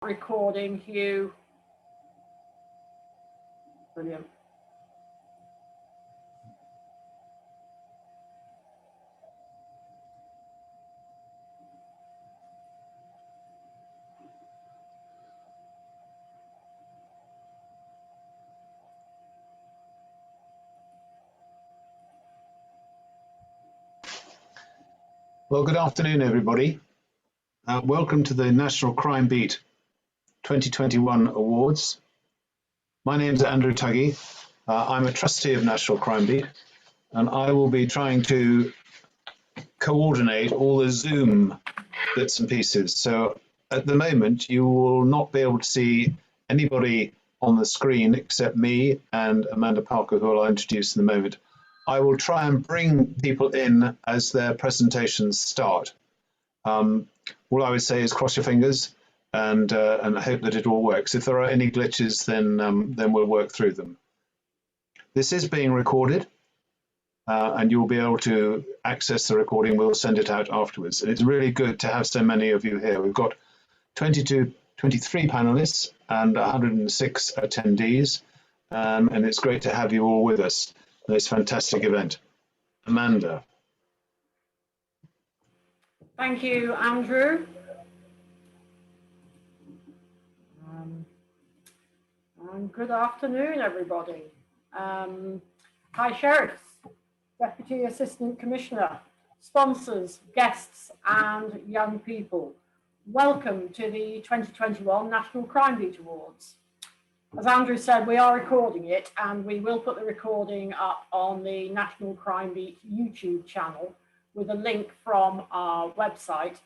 Recording, Hugh. Brilliant. Well, good afternoon, everybody. Welcome to the National Crimebeat 2021 Awards. My name's Andrew Tuggy. I'm a trustee of National Crimebeat, and I will be trying to coordinate all the Zoom bits and pieces. So at the moment, you will not be able to see anybody on the screen except me and Amanda Parker, who I'll introduce in a moment. I will try and bring people in as their presentations start. All I would say is cross your fingers and hope that it all works. If there are any glitches, then we'll work through them. This is being recorded, and you'll be able to access the recording. We'll send it out afterwards. And it's really good to have so many of you here. We've got 23 panelists and 106 attendees, and it's great to have you all with us in this fantastic event. Amanda. Thank you, Andrew. And good afternoon, everybody. Hi, Sheriffs, Deputy Assistant Commissioner, sponsors, guests, and young people. Welcome to the 2021 National Crimebeat Awards. As Andrew said, we are recording it, and we will put the recording up on the National Crimebeat YouTube channel with a link from our website,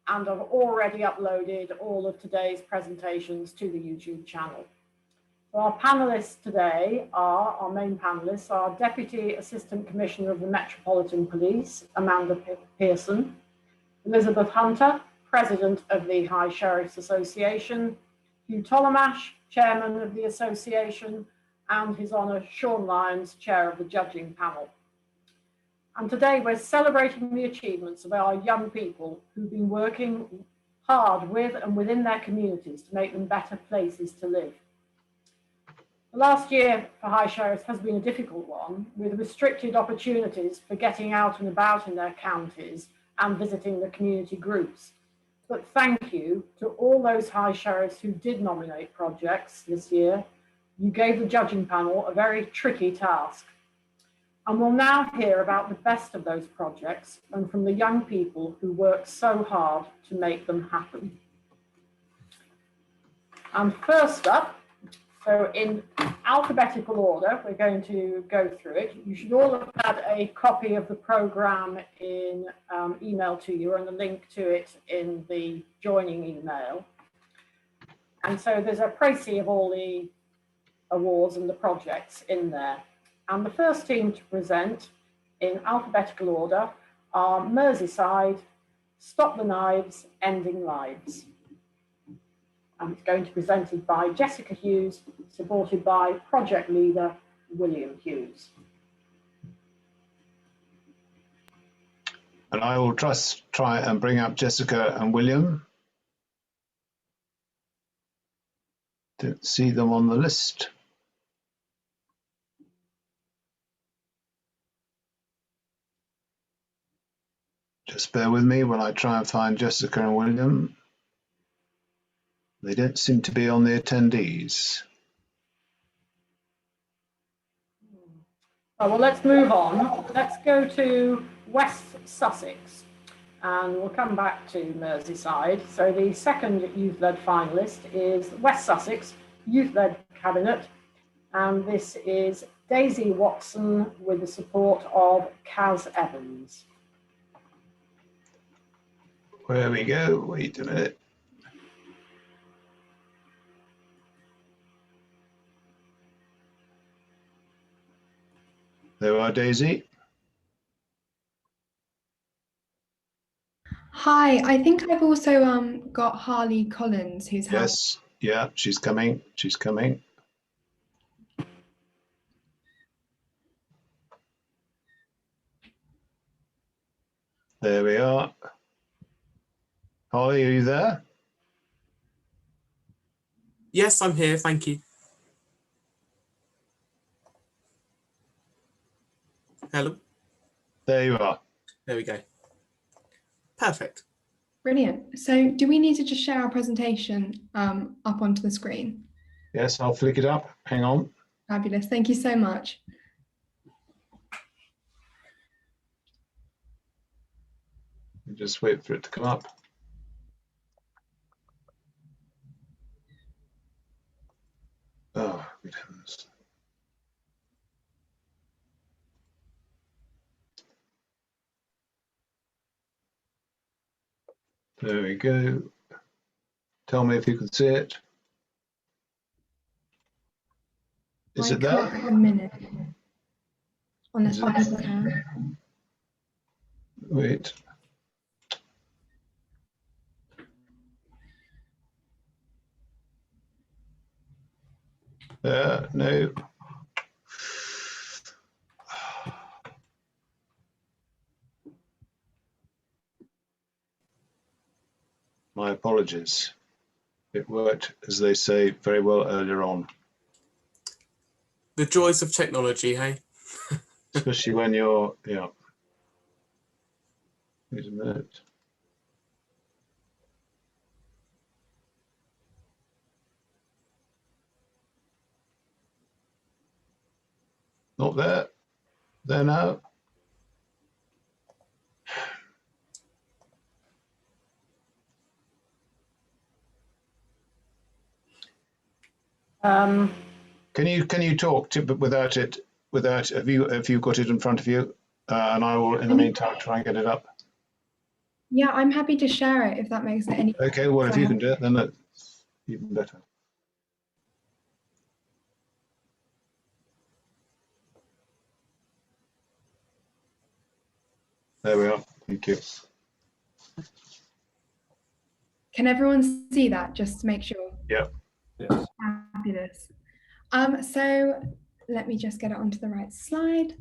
and I've already uploaded all of today's presentations to the YouTube channel. So our panelists today are, our main panelists are Deputy Assistant Commissioner of the Metropolitan Police, Amanda Pearson, Elizabeth Hunter, President of the High Sheriffs Association, Hugh Tollemache, Chairman of the Association, and His Honour Sean Lyons, Chair of the Judging Panel. And today we're celebrating the achievements of our young people who've been working hard with and within their communities to make them better places to live. The last year for High Sheriffs has been a difficult one, with restricted opportunities for getting out and about in their counties and visiting the community groups. But thank you to all those High Sheriffs who did nominate projects this year. You gave the judging panel a very tricky task. And we'll now hear about the best of those projects and from the young people who work so hard to make them happen. And first up, so in alphabetical order, we're going to go through it. You should all have had a copy of the programme in email to you and a link to it in the joining email. And so there's a précis of all the awards and the projects in there. And the first team to present in alphabetical order are Merseyside, Stop the Knives, Ending Lives. And it's going to be presented by Jessica Hughes, supported by project leader William Hughes. And I will try and bring up Jessica and William. Don't see them on the list. Just bear with me while I try and find Jessica and William. They don't seem to be on the attendees. Oh, well, let's move on. Let's go to West Sussex, and we'll come back to Merseyside. So the second youth-led finalist is West Sussex Youth-Led Cabinet, and this is Daisy Watson with the support of Kaz Evans. Where we go, wait a minute. There are Daisy. Hi, I think I've also got Harley Collins, who's helped. Yes, yeah, she's coming. She's coming. There we are. Holly, are you there? Yes, I'm here, thank you. Hello. There you are. There we go. Perfect. Brilliant. So do we need to just share our presentation up onto the screen? Yes, I'll flick it up. Hang on. Fabulous. Thank you so much. Just wait for it to come up. Oh, good heavens. There we go. Tell me if you can see it. Is I it can't there? at the minute, unless Is other it? people can. Wait. No. My apologies. It worked, as they say, very well earlier on. The joys of technology, hey? Especially when you're, yeah. Wait a minute. Not there. There now. Can you talk to, but without have you got it in front of you? And I will in the meantime try and get it up. Yeah, I'm happy to share it if that makes it any. Okay, well if you can do it, then that's even better. There we are. Thank you. Can everyone see that, just to make sure? Yeah. Yes. Fabulous. So let me just get it onto the right slide.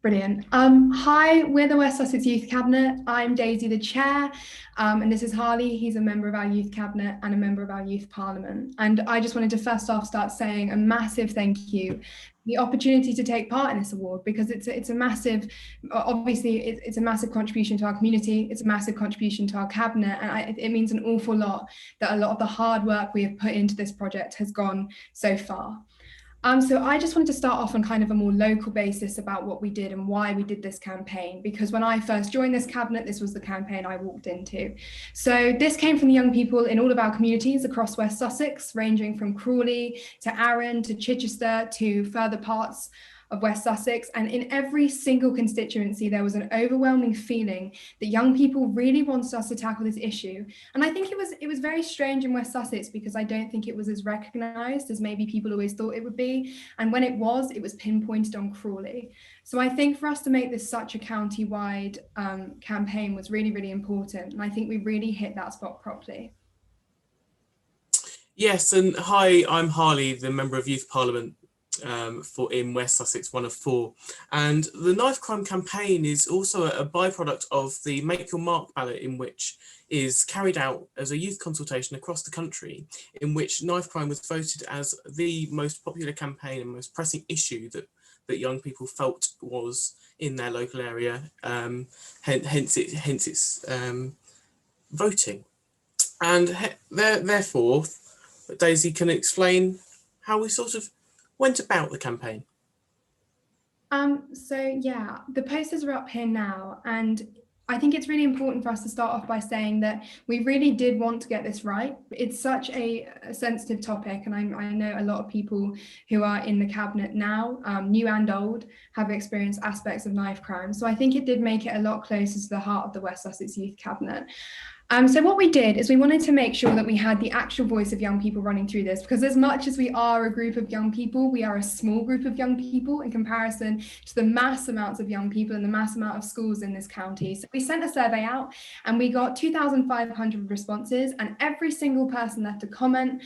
Brilliant. Hi, we're the West Sussex Youth Cabinet. I'm Daisy, the chair, and this is Harley. He's a member of our Youth Cabinet and a member of our Youth Parliament. And I just wanted to first off start saying a massive thank you for the opportunity to take part in this award, because it's a massive, obviously it's a massive contribution to our community. It's a massive contribution to our cabinet, and it means an awful lot that a lot of the hard work we have put into this project has gone so far. So I just wanted to start off on kind of a more local basis about what we did and why we did this campaign, because when I first joined this cabinet, this was the campaign I walked into. So this came from the young people in all of our communities across West Sussex, ranging from Crawley to Arran to Chichester to further parts of West Sussex. And in every single constituency, there was an overwhelming feeling that young people really wanted us to tackle this issue. And I think it was very strange in West Sussex, because I don't think it was as recognised as maybe people always thought it would be. And when it was pinpointed on Crawley. So I think for us to make this such a county-wide campaign was really, really important. And I think we really hit that spot properly. Yes, and hi, I'm Harley, the Member of Youth Parliament in West Sussex, one of 4. And the knife crime campaign is also a byproduct of the Make Your Mark ballot, in which is carried out as a youth consultation across the country, in which knife crime was voted as the most popular campaign and most pressing issue that young people felt was in their local area, hence its voting. And therefore, Daisy can explain how we sort of went about the campaign. So yeah, the posters are up here now, and I think it's really important for us to start off by saying that we really did want to get this right. It's such a sensitive topic, and I know a lot of people who are in the cabinet now, new and old, have experienced aspects of knife crime. So I think it did make it a lot closer to the heart of the West Sussex Youth Cabinet. So what we did is we wanted to make sure that we had the actual voice of young people running through this, because as much as we are a group of young people, we are a small group of young people in comparison to the mass amounts of young people and the mass amount of schools in this county. So we sent a survey out and we got 2,500 responses, and every single person left a comment.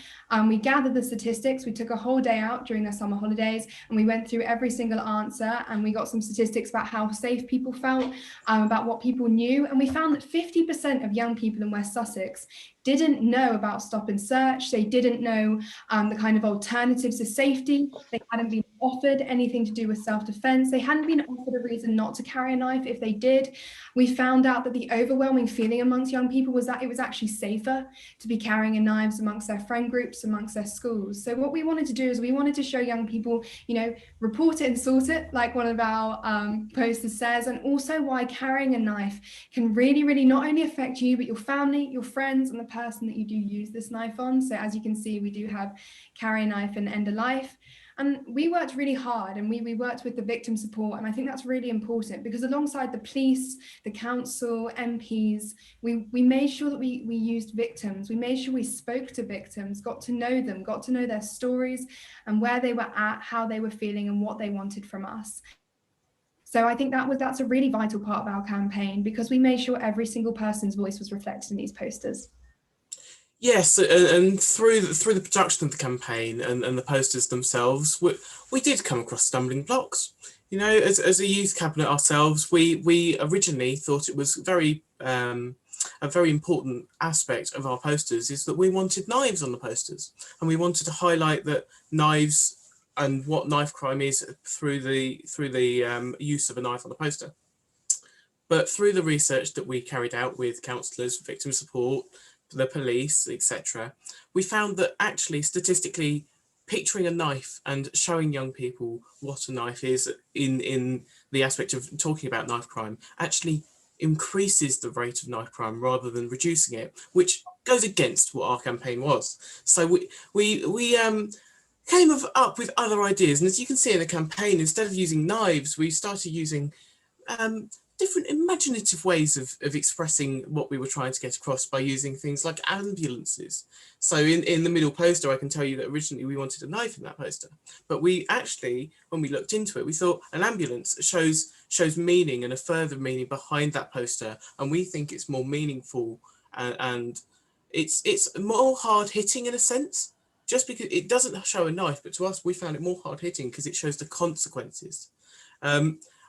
We gathered the statistics. We took a whole day out during the summer holidays and we went through every single answer, and we got some statistics about how safe people felt, about what people knew. And we found that 50% of young people in West Sussex didn't know about stop and search. They didn't know the kind of alternatives to safety. They hadn't been offered anything to do with self-defense. They hadn't been offered a reason not to carry a knife if they did. We found out that the overwhelming feeling amongst young people was that it was actually safer to be carrying knives amongst their friend groups, amongst their schools. So what we wanted to do is we wanted to show young people, you know, report it and sort it, like one of our posters says, and also why carrying a knife can really, really not only affect you, but your family, your friends, and the person that you do use this knife on. So as you can see, we do have carry a knife and end a life. And we worked really hard, and we worked with the victim support. And I think that's really important, because alongside the police, the council, MPs, we made sure that we used victims. We made sure we spoke to victims, got to know them, got to know their stories and where they were at, how they were feeling and what they wanted from us. So I think that's a really vital part of our campaign, because we made sure every single person's voice was reflected in these posters. Yes, and through the production of the campaign and the posters themselves, we did come across stumbling blocks. You know, as a youth cabinet ourselves, we originally thought it was a very important aspect of our posters is that we wanted knives on the posters, and we wanted to highlight that knives and what knife crime is through the use of a knife on the poster. But through the research that we carried out with counsellors, victim support, the police, etc., we found that actually statistically picturing a knife and showing young people what a knife is in the aspect of talking about knife crime actually increases the rate of knife crime rather than reducing it, which goes against what our campaign was. So we came up with other ideas, and as you can see in the campaign, instead of using knives, we started using different imaginative ways of expressing what we were trying to get across by using things like ambulances. So in the middle poster, I can tell you that originally we wanted a knife in that poster, but we actually, when we looked into it, we thought an ambulance shows meaning and a further meaning behind that poster, and we think it's more meaningful and it's more hard-hitting in a sense, just because it doesn't show a knife, but to us we found it more hard-hitting because it shows the consequences.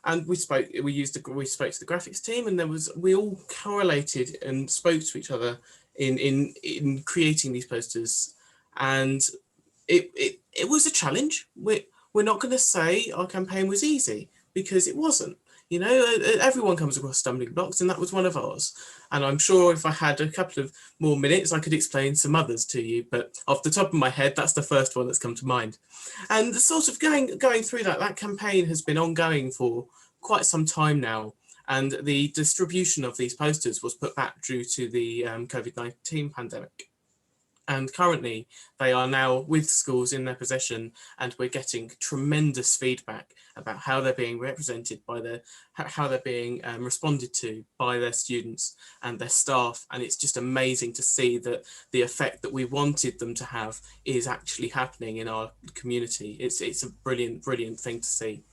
And we spoke to the graphics team, and we all correlated and spoke to each other in creating these posters, and it was a challenge. We're not going to say our campaign was easy, because it wasn't. You know, everyone comes across stumbling blocks, and that was one of ours. And I'm sure if I had a couple of more minutes, I could explain some others to you. But off the top of my head, that's the first one that's come to mind. And sort of going through that campaign has been ongoing for quite some time now. And the distribution of these posters was put back due to the COVID-19 pandemic. And currently they are now with schools in their possession, and we're getting tremendous feedback about how they're being represented by how they're being responded to by their students and their staff. And it's just amazing to see that the effect that we wanted them to have is actually happening in our community. It's a brilliant thing to see.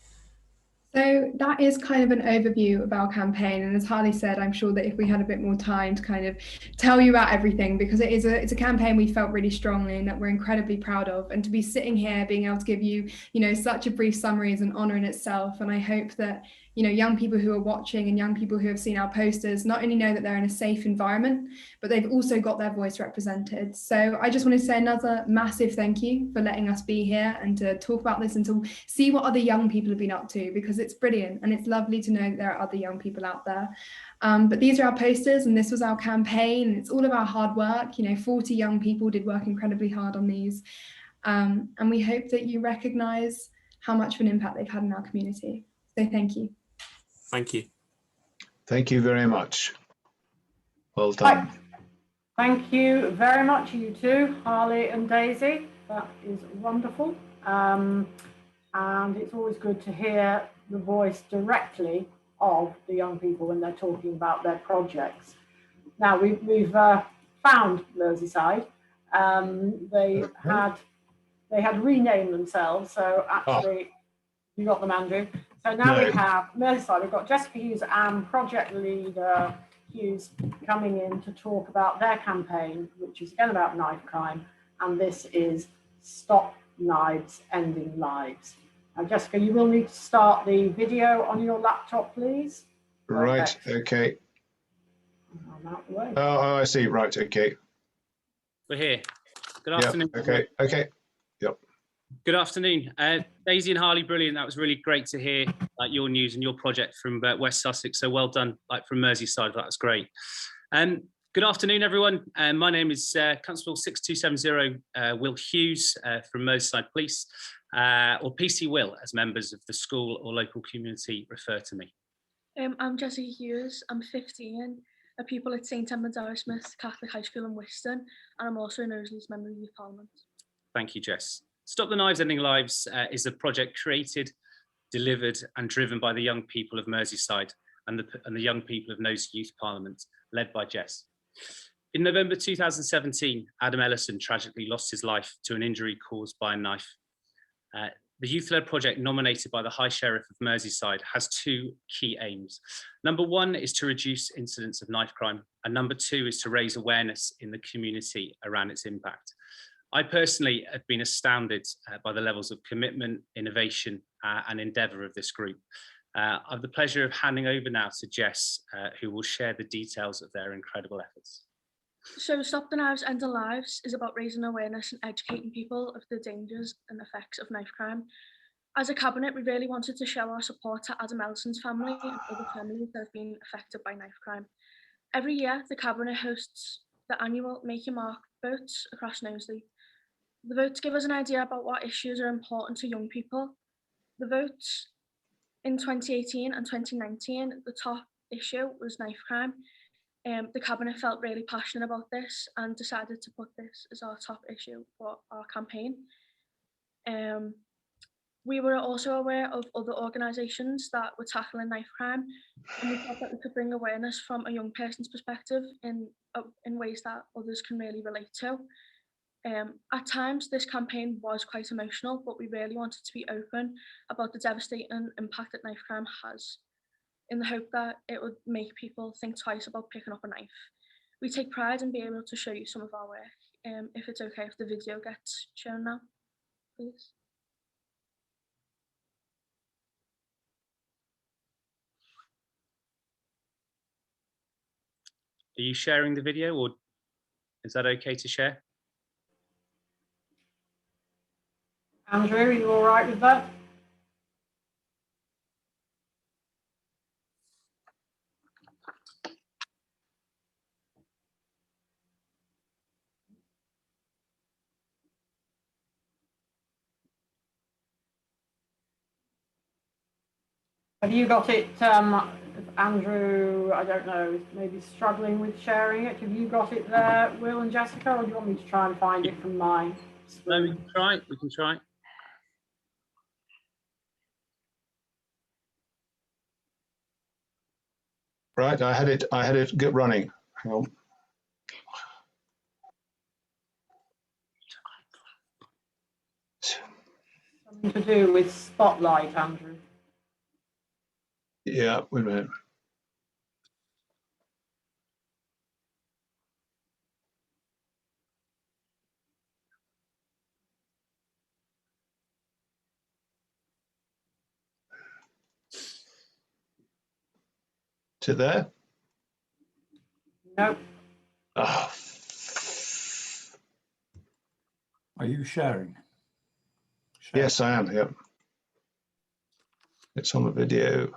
So that is kind of an overview of our campaign, and as Harley said, I'm sure that if we had a bit more time to kind of tell you about everything, because it's a campaign we felt really strongly and that we're incredibly proud of, and to be sitting here being able to give you, you know, such a brief summary is an honor in itself. And I hope that, you know, young people who are watching and young people who have seen our posters not only know that they're in a safe environment, but they've also got their voice represented. So I just want to say another massive thank you for letting us be here and to talk about this and to see what other young people have been up to, because it's brilliant and it's lovely to know that there are other young people out there. But these are our posters, and this was our campaign. It's all of our hard work. You know, 40 young people did work incredibly hard on these. And we hope that you recognise how much of an impact they've had in our community. So thank you. Thank you. Thank you very much. Well done. Thank you very much, you two, Harley and Daisy. That is wonderful. And it's always good to hear the voice directly of the young people when they're talking about their projects. Now, we've found Merseyside. They had renamed themselves, so actually, you got them, Andrew. So now we have Merseyside. We've got Jessica Hughes and project leader Hughes coming in to talk about their campaign, which is again about knife crime, and this is Stop Knives Ending Lives. Now, Jessica, you will need to start the video on your laptop, please. Right, okay. I'm out the way. Oh, I see, right, okay. We're here. Good Yeah. afternoon. Okay. Okay. Yep. Good afternoon. Daisy and Harley, brilliant. That was really great to hear your news and your project from West Sussex. So well done, from Merseyside. That was great. Good afternoon, everyone. My name is Constable 6270 Will Hughes from Merseyside Police, or PC Will, as members of the school or local community refer to me. I'm Jessie Hughes. I'm 15, a pupil at St Edmunds Arrowsmith Catholic High School in Wiston, and I'm also a Knowsley's Member of Youth Parliament. Thank you, Jess. Stop the Knives Ending Lives is a project created, delivered and driven by the young people of Merseyside and the young people of Knowsley Youth Parliament, led by Jess. In November 2017, Adam Ellison tragically lost his life to an injury caused by a knife. The youth-led project nominated by the High Sheriff of Merseyside has two key aims. Number one is to reduce incidents of knife crime, and number two is to raise awareness in the community around its impact. I personally have been astounded by the levels of commitment, innovation, and endeavour of this group. I have the pleasure of handing over now to Jess, who will share the details of their incredible efforts. So Stop the Knives Ending Lives is about raising awareness and educating people of the dangers and effects of knife crime. As a cabinet, we really wanted to show our support to Adam Ellison's family and other families that have been affected by knife crime. Every year, the cabinet hosts the annual Make Your Mark votes across Knowsley. The votes give us an idea about what issues are important to young people. The votes in 2018 and 2019, the top issue was knife crime. The cabinet felt really passionate about this and decided to put this as our top issue for our campaign. We were also aware of other organisations that were tackling knife crime, and we thought that we could bring awareness from a young person's perspective in ways that others can really relate to. At times, this campaign was quite emotional, but we really wanted to be open about the devastating impact that knife crime has, in the hope that it would make people think twice about picking up a knife. We take pride in being able to show you some of our work. If it's okay if the video gets shown now, please. Are you sharing the video, or is that okay to share? Andrew, are you all right with that? Have you got it, Andrew? I don't know, maybe struggling with sharing it. Have you got it there, Will and Jessica, or do you want me to try and find it from mine? No, we can try. We can try. Right. I had it get running. Hang on. Something to do with Spotlight, Andrew. Yeah. Wait a minute. Is it there? Nope. Oh. Are you sharing? Yes, I am. Yep. It's on the video.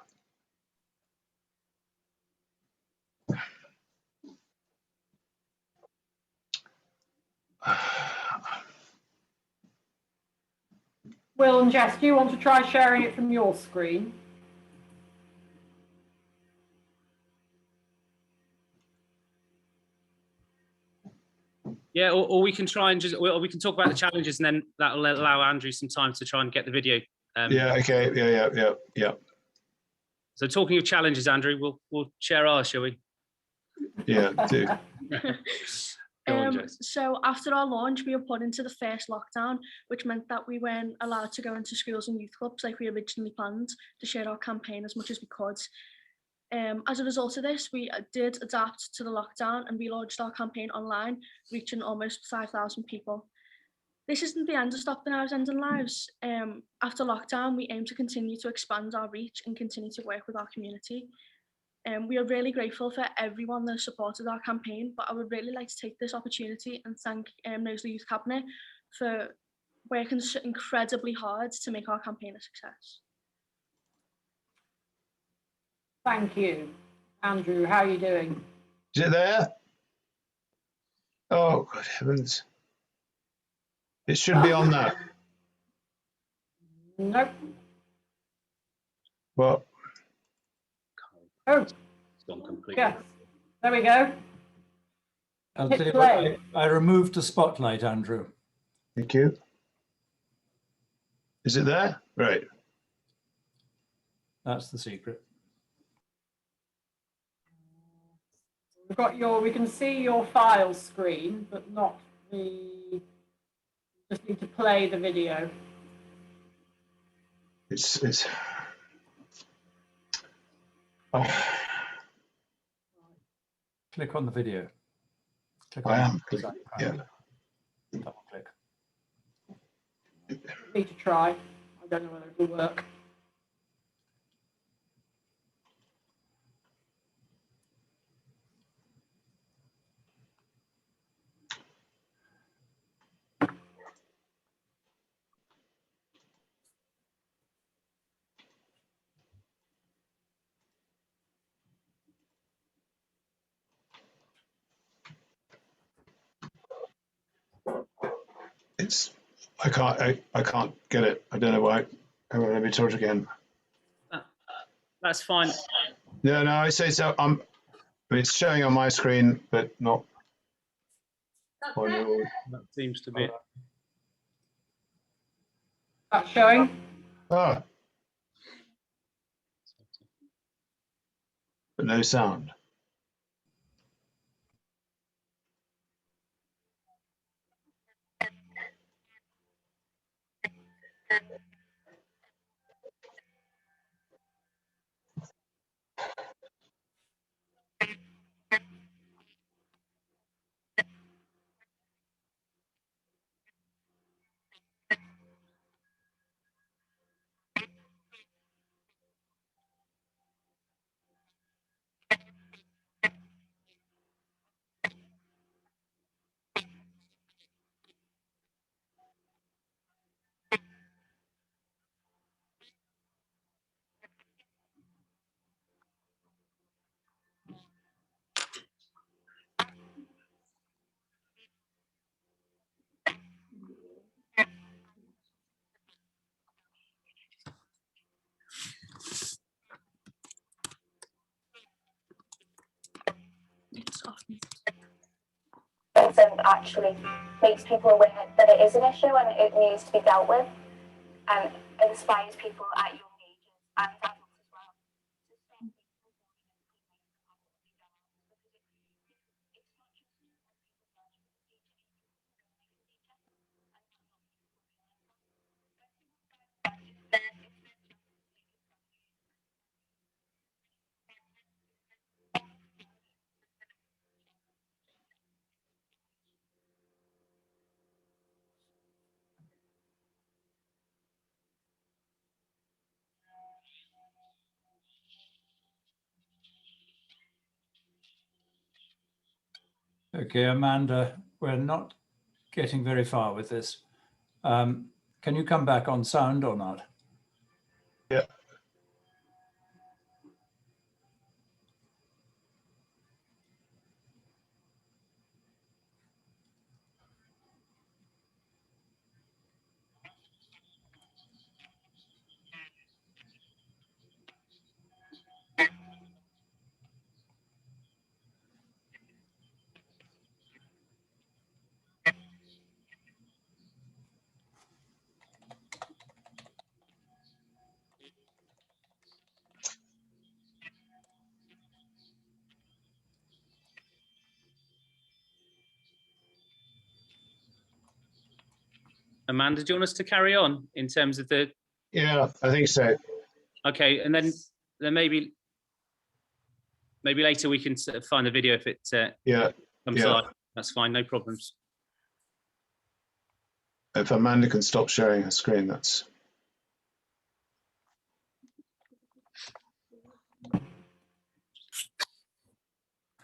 Will and Jess, do you want to try sharing it from your screen? Yeah, or we can try and we can talk about the challenges, and then that will allow Andrew some time to try and get the video. Yeah. Okay. Yeah. So talking of challenges, Andrew, we'll share ours, shall we? Yeah. Do. So after our launch, we were put into the first lockdown, which meant that we weren't allowed to go into schools and youth clubs like we originally planned to share our campaign as much as we could. As a result of this, we did adapt to the lockdown and we launched our campaign online, reaching almost 5,000 people. This isn't the end of Stop the Knives Ending Lives. After lockdown, we aim to continue to expand our reach and continue to work with our community. We are really grateful for everyone that supported our campaign, but I would really like to take this opportunity and thank Knowsley Youth Cabinet for working so incredibly hard to make our campaign a success. Thank you. Andrew, how are you doing? Is it there? Oh, good heavens. It should be on that. Nope. Well, Oh, It's gone completely. yes. There we go. I'll Hit tell you play. what, I removed the spotlight, Andrew. thank you. Is it there? Right. That's the secret. We've got we can see your file screen, but not just need to play the video. It's oh, Click on the video. Click I on am. the Yeah. double click. Need to try. I don't know whether it will work. I can't get it. I don't know why. Hang on, let me try it again. That's fine. No, I say so. It's showing on my screen, but not on your. That seems to be it. That's showing. Ah, but no sound. And actually makes people aware that it is an issue and it needs to be dealt with, and inspires people at young ages and adults as well. Okay, Amanda, we're not getting very far with this. Can you come back on sound or not? Yeah. Amanda, do you want us to carry on in terms of the? Yeah, I think so. Okay, and then maybe later we can sort of find the video if it Yeah. comes Yeah. live. That's fine, no problems. If Amanda can stop sharing her screen, that's.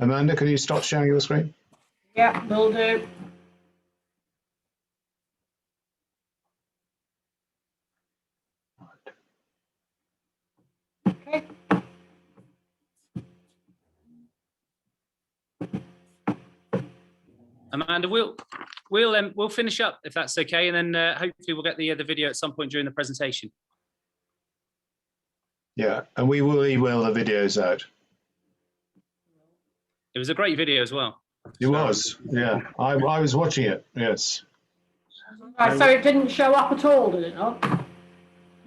Amanda, can you stop sharing your screen? Yeah, will do. Okay. Amanda, we'll finish up if that's okay, and then hopefully we'll get the video at some point during the presentation. Yeah, and we will email the videos out. It was a great video as well. It was, yeah. I was watching it, yes. So it didn't show up at all, did it not?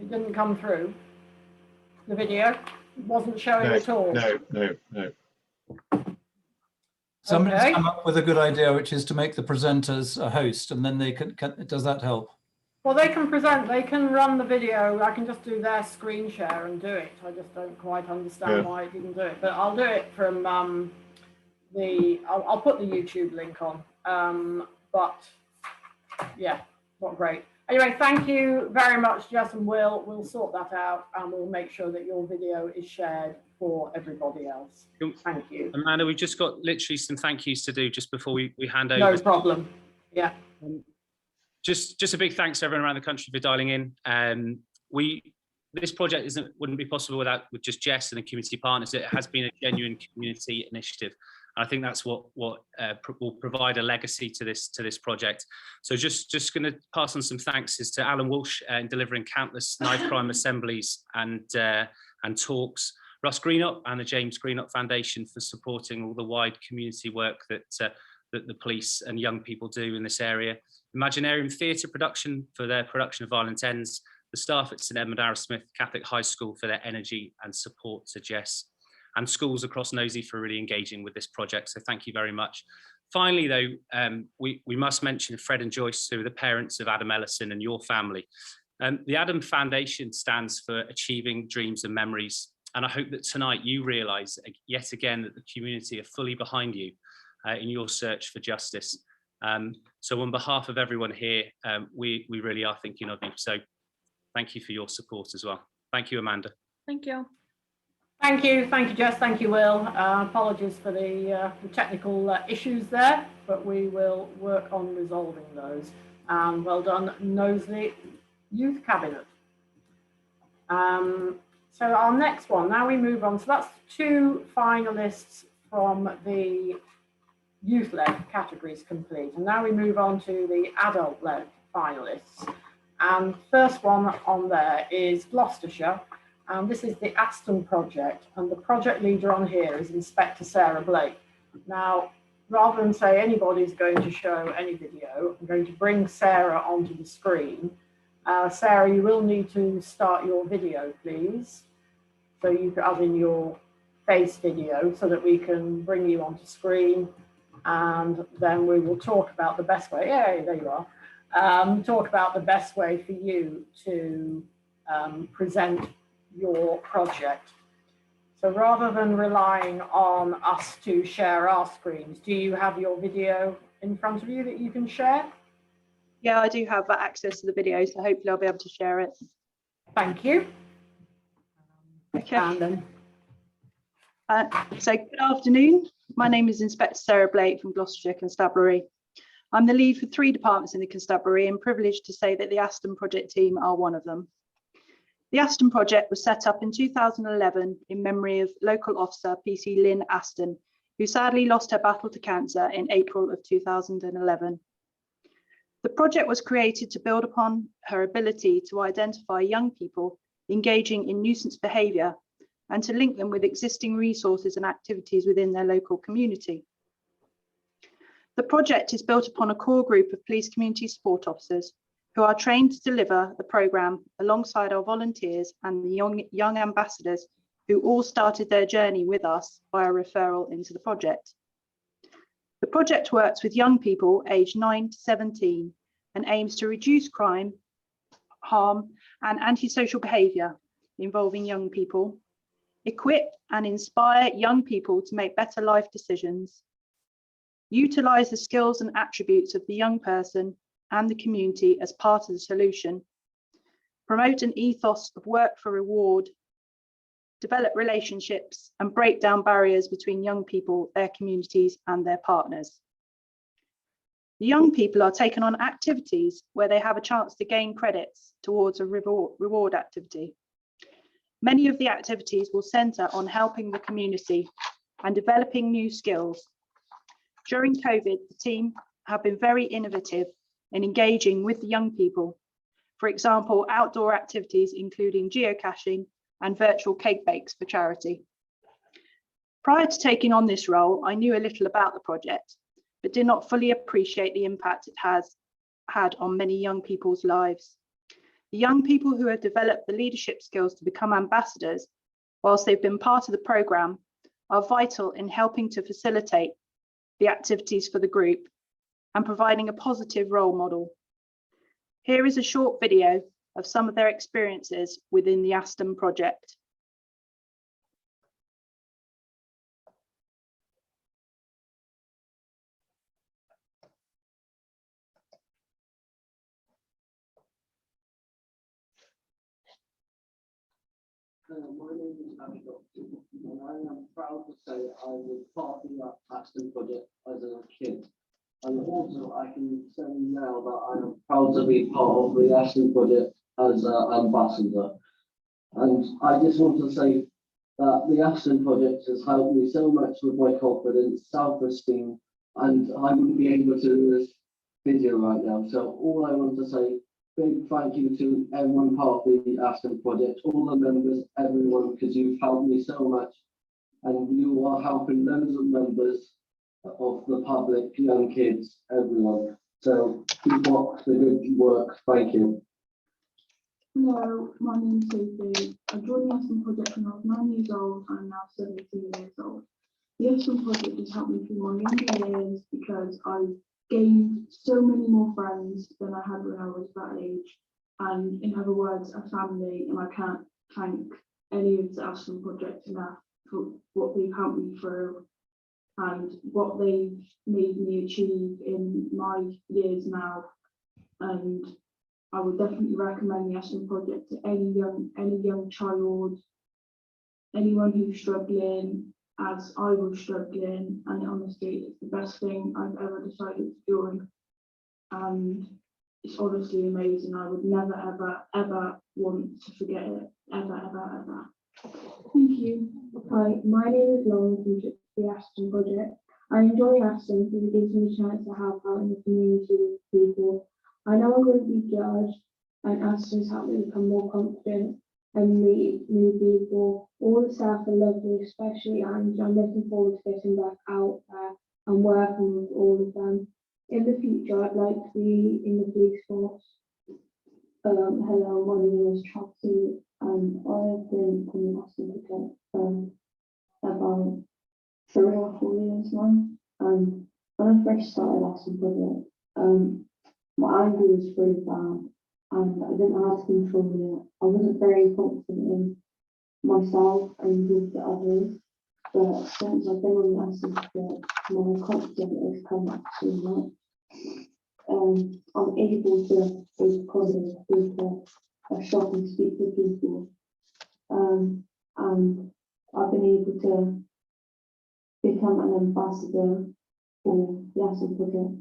It didn't come through. The video it wasn't showing at all. No. Somebody's Okay. come up with a good idea, which is to make the presenters a host, and then they can does that help? Well, they can present, they can run the video. I can just do their screen share and do it. I just don't quite understand why it didn't do it, but I'll do it from I'll put the YouTube link on. But yeah, not great. Anyway, thank you very much, Jess and Will. We'll sort that out and we'll make sure that your video is shared for everybody else. Thank you. Amanda, we've just got literally some thank yous to do just before we hand over. No problem. Yeah. Just a big thanks to everyone around the country for dialing in. This project wouldn't be possible with just Jess and the community partners. It has been a genuine community initiative. I think that's what will provide a legacy to this project. So just going to pass on some thanks to Alan Walsh in delivering countless knife crime assemblies and talks, Russ Greenup and the James Greenup Foundation for supporting all the wide community work that the police and young people do in this area, Imaginarium Theatre Production for their production of Violent Ends, the staff at St Edmund Arrowsmith Catholic High School for their energy and support to Jess, and schools across Nosey for really engaging with this project. So thank you very much. Finally, though, we must mention Fred and Joyce, who are the parents of Adam Ellison and your family. The Adam Foundation stands for Achieving Dreams and Memories. And I hope that tonight you realise yet again that the community are fully behind you in your search for justice. So on behalf of everyone here, we really are thinking of you. So thank you for your support as well. Thank you, Amanda. Thank you. Thank you, Jess, thank you, Will. Apologies for the technical issues there, but we will work on resolving those. Well done, Knowsley Youth Cabinet. So our next one, now we move on. So that's 2 finalists from the youth-led categories complete. And now we move on to the adult-led finalists. And first one on there is Gloucestershire. And this is the Aston Project, and the project leader on here is Inspector Sarah Blake. Now, rather than say anybody's going to show any video, I'm going to bring Sarah onto the screen. Sarah, you will need to start your video, please. So you as in your face video, so that we can bring you onto screen, and then we will talk about the best way. Yeah, there you are. Talk about the best way for you to present your project. So rather than relying on us to share our screens, do you have your video in front of you that you can share? Yeah, I do have access to the video, so hopefully I'll be able to share it. Thank you. Okay. And then So good afternoon. My name is Inspector Sarah Blake from Gloucestershire Constabulary. I'm the lead for 3 departments in the Constabulary and privileged to say that the Aston Project team are one of them. The Aston Project was set up in 2011 in memory of local officer PC Lynn Aston, who sadly lost her battle to cancer in April of 2011. The project was created to build upon her ability to identify young people engaging in nuisance behaviour and to link them with existing resources and activities within their local community. The project is built upon a core group of police community support officers who are trained to deliver the programme alongside our volunteers and the young ambassadors who all started their journey with us via referral into the project. The project works with young people aged 9 to 17 and aims to reduce crime, harm and antisocial behaviour involving young people, equip and inspire young people to make better life decisions, utilise the skills and attributes of the young person and the community as part of the solution, promote an ethos of work for reward, develop relationships, and break down barriers between young people, their communities, and their partners. The young people are taken on activities where they have a chance to gain credits towards a reward activity. Many of the activities will centre on helping the community and developing new skills. During COVID, the team have been very innovative in engaging with the young people. For example, outdoor activities including geocaching and virtual cake bakes for charity. Prior to taking on this role, I knew a little about the project, but did not fully appreciate the impact it has had on many young people's lives. The young people who have developed the leadership skills to become ambassadors, whilst they've been part of the programme, are vital in helping to facilitate the activities for the group and providing a positive role model. Here is a short video of some of their experiences within the Aston Project. My name is Abbott, and I am proud to say I was part of the Aston Project as a kid. And also I can say now that I am proud to be part of the Aston Project as an ambassador. And I just want to say that the Aston Project has helped me so much with my confidence, self-esteem, and I wouldn't be able to do this video right now. So all I want to say, big thank you to everyone part of the Aston Project, all the members, everyone, because you've helped me so much, and you are helping loads of members of the public, young kids, everyone. So keep up the good work. Thank you. Hello, my name is Sophie. I joined the Aston Project when I was 9 years old and I'm now 17 years old. The Aston Project has helped me through my younger years because I've gained so many more friends than I had when I was that age, and in other words, a family, and I can't thank any of the Aston Project enough for what they've helped me through and what they've made me achieve in my years now. And I would definitely recommend the Aston Project to any young child, anyone who's struggling, as I was struggling, and honestly, it's the best thing I've ever decided to join. And it's honestly amazing. I would never, ever, ever want to forget it. Ever, ever, ever. Thank you. Hi, my name is Lauren from the Aston Project. I enjoy Aston because it gives me a chance to help out in the community with people. I know I'm going to be judged, and Aston's helped me become more confident and meet new people. All the staff are lovely, especially, and I'm looking forward to getting back out there and working with all of them. In the future, I'd like to be in the police force. Hello, my name is Chelsea, and I've been in the Aston Project for about 3 or 4 years now. And when I first started Aston Project, my anger was really bad, and I didn't know how to control it. I wasn't very confident in myself and with the others. But since I've been on the Aston Project, my confidence has come up so much. I'm able to go to a shop and speak to people. And I've been able to become an ambassador for the Aston Project.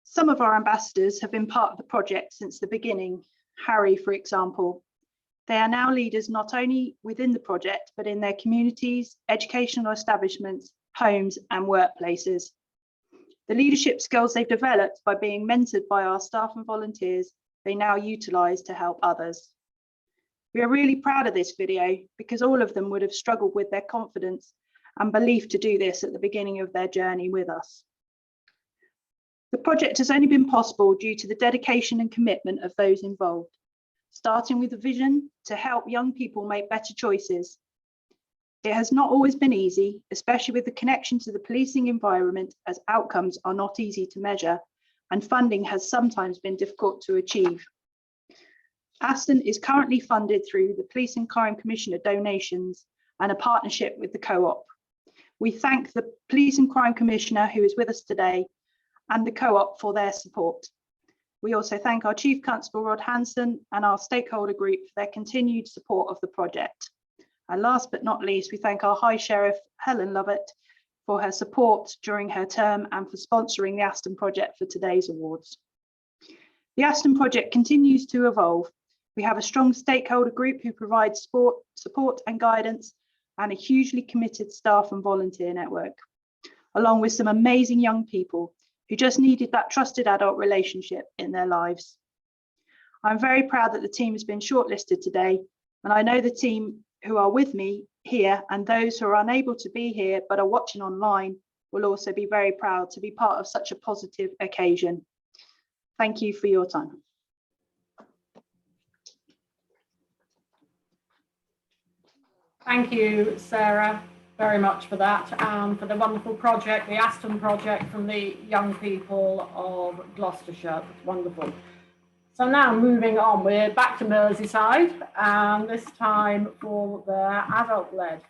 Some of our ambassadors have been part of the project since the beginning. Harry, for example. They are now leaders not only within the project, but in their communities, educational establishments, homes, and workplaces. The leadership skills they've developed by being mentored by our staff and volunteers, they now utilise to help others. We are really proud of this video because all of them would have struggled with their confidence and belief to do this at the beginning of their journey with us. The project has only been possible due to the dedication and commitment of those involved, starting with a vision to help young people make better choices. It has not always been easy, especially with the connection to the policing environment, as outcomes are not easy to measure and funding has sometimes been difficult to achieve. Aston is currently funded through the Police and Crime Commissioner donations and a partnership with the Co-op. We thank the Police and Crime Commissioner who is with us today and the Co-op for their support. We also thank our Chief Constable Rod Hanson and our stakeholder group for their continued support of the project. And last but not least, we thank our High Sheriff Helen Lovett for her support during her term and for sponsoring the Aston Project for today's awards. The Aston Project continues to evolve. We have a strong stakeholder group who provides support and guidance, and a hugely committed staff and volunteer network, along with some amazing young people who just needed that trusted adult relationship in their lives. I'm very proud that the team has been shortlisted today, and I know the team who are with me here and those who are unable to be here but are watching online will also be very proud to be part of such a positive occasion. Thank you for your time. Thank you, Sarah, very much for that, and for the wonderful project, the Aston Project from the young people of Gloucestershire. It's wonderful. So now moving on, we're back to Merseyside, and this time for their adult-led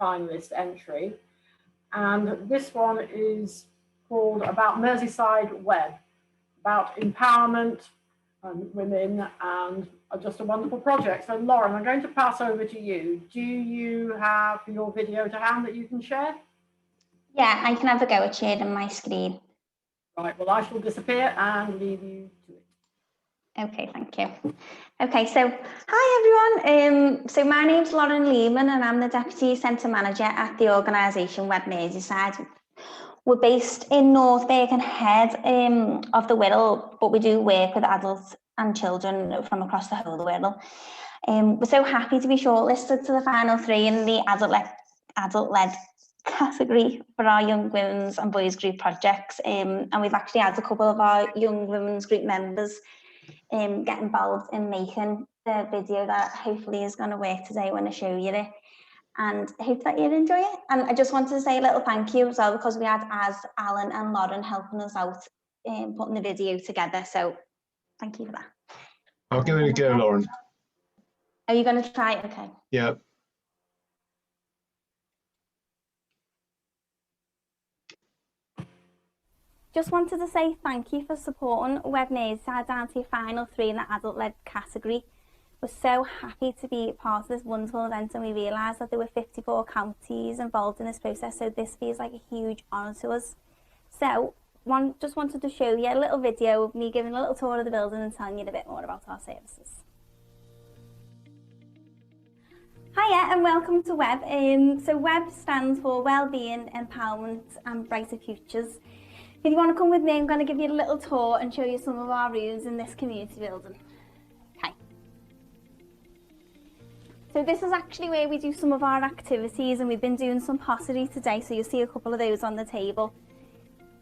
finalist entry. And this one is called About Merseyside Web, about empowerment and women, and just a wonderful project. So Lauren, I'm going to pass over to you. Do you have your video to hand that you can share? Yeah, I can have a go at sharing my screen. Right, well, I shall disappear and leave you to it. Okay, thank you. Okay, so hi everyone. So my name's Lauren Lehmann and I'm the Deputy Centre Manager at the organisation Web Merseyside. We're based in North Birkenhead of the Wirral, but we do work with adults and children from across the whole of the Wirral. We're so happy to be shortlisted to the final three in the adult-led category for our young women's and boys group projects. And we've actually had a couple of our young women's group members get involved in making the video that hopefully is going to work today when I show you it. And I hope that you'll enjoy it. And I just wanted to say a little thank you as well, because we had Alan and Lauren helping us out in putting the video together. So thank you for that. I'll give it a go, Lauren. Are you going to try it? Okay. Yeah. Just wanted to say thank you for supporting Web Merseyside down to your final three in the adult-led category. We're so happy to be part of this wonderful event, and we realised that there were 54 counties involved in this process, so this feels like a huge honour to us. So, just wanted to show you a little video of me giving a little tour of the building and telling you a bit more about our services. Hiya and welcome to Web. So Web stands for Wellbeing, Empowerment and Brighter Futures. If you want to come with me, I'm going to give you a little tour and show you some of our rooms in this community building. So this is actually where we do some of our activities, and we've been doing some pottery today, so you'll see a couple of those on the table.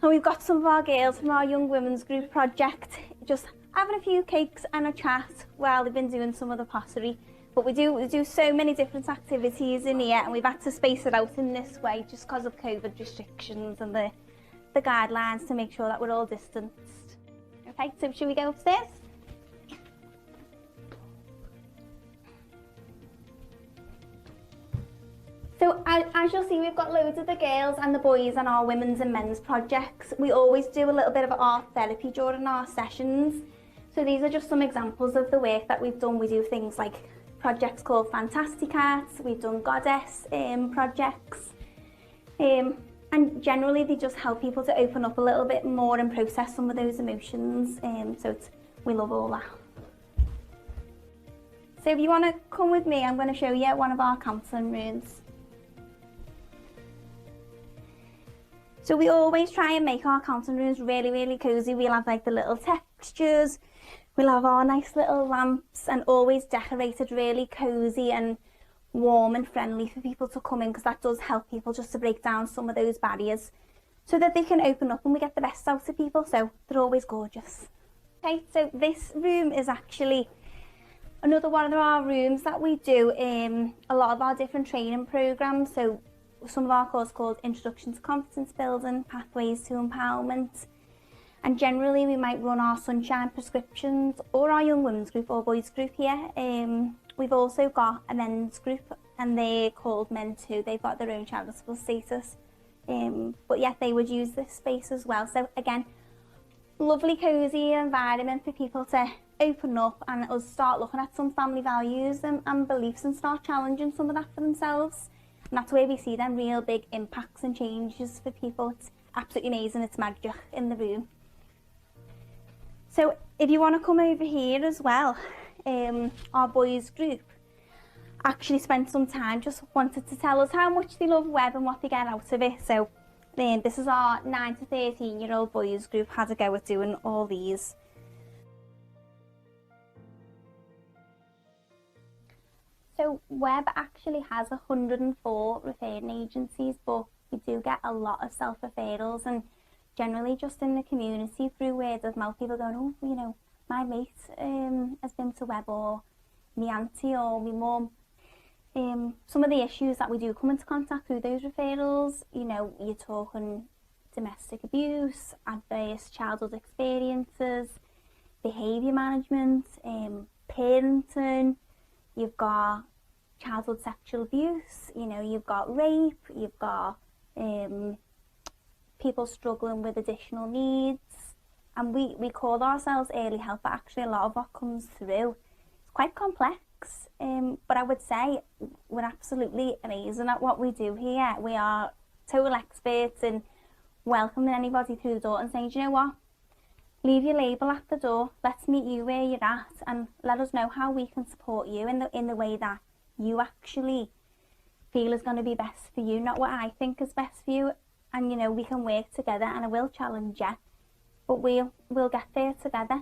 And we've got some of our girls from our Young Women's Group project just having a few cakes and a chat while they've been doing some of the pottery. But we do so many different activities in here, and we've had to space it out in this way just because of COVID restrictions and the guidelines to make sure that we're all distanced. Okay, so should we go upstairs? So as you'll see, we've got loads of the girls and the boys and our women's and men's projects. We always do a little bit of art therapy during our sessions. So these are just some examples of the work that we've done. We do things like projects called Fantastic Arts. We've done Goddess projects. And generally they just help people to open up a little bit more and process some of those emotions. We love all that. So if you want to come with me, I'm going to show you one of our counselling rooms. So we always try and make our counselling rooms really, really cosy. We'll have like the little textures, we'll have our nice little lamps, and always decorated really cosy and warm and friendly for people to come in, because that does help people just to break down some of those barriers so that they can open up and we get the best out of people. So they're always gorgeous. Okay, so this room is actually another one of our rooms that we do in a lot of our different training programs. So some of our courses called Introduction to Confidence Building, Pathways to Empowerment, and generally we might run our Sunshine prescriptions or our Young Women's Group or Boys Group here. We've also got a men's group, and they're called Men Too. They've got their own charitable status, But yeah, they would use this space as well. So again, lovely cozy environment for people to open up and us start looking at some family values and beliefs and start challenging some of that for themselves. And that's where we see them real big impacts and changes for people. It's absolutely amazing. It's magic in the room. So if you want to come over here as well, our boys group actually spent some time, just wanted to tell us how much they love web and what they get out of it. So this is our 9 to 13-year-old boys group, had a go at doing all these. So web actually has 104 referring agencies, but we do get a lot of self-referrals, and generally just in the community through word of mouth, people going, oh, you know, my mate has been to web, or my auntie or my mum. Some of the issues that we do come into contact through those referrals, you know, you're talking domestic abuse, adverse childhood experiences, behaviour management, parenting, you've got childhood sexual abuse, you know, you've got rape, you've got people struggling with additional needs. And we call ourselves early help, but actually a lot of what comes through is quite complex. But I would say we're absolutely amazing at what we do here. We are total experts in welcoming anybody through the door and saying, do you know what? Leave your label at the door. Let's meet you where you're at and let us know how we can support you in the way that you actually feel is going to be best for you, not what I think is best for you. And you know, we can work together, and I will challenge you, but we'll get there together.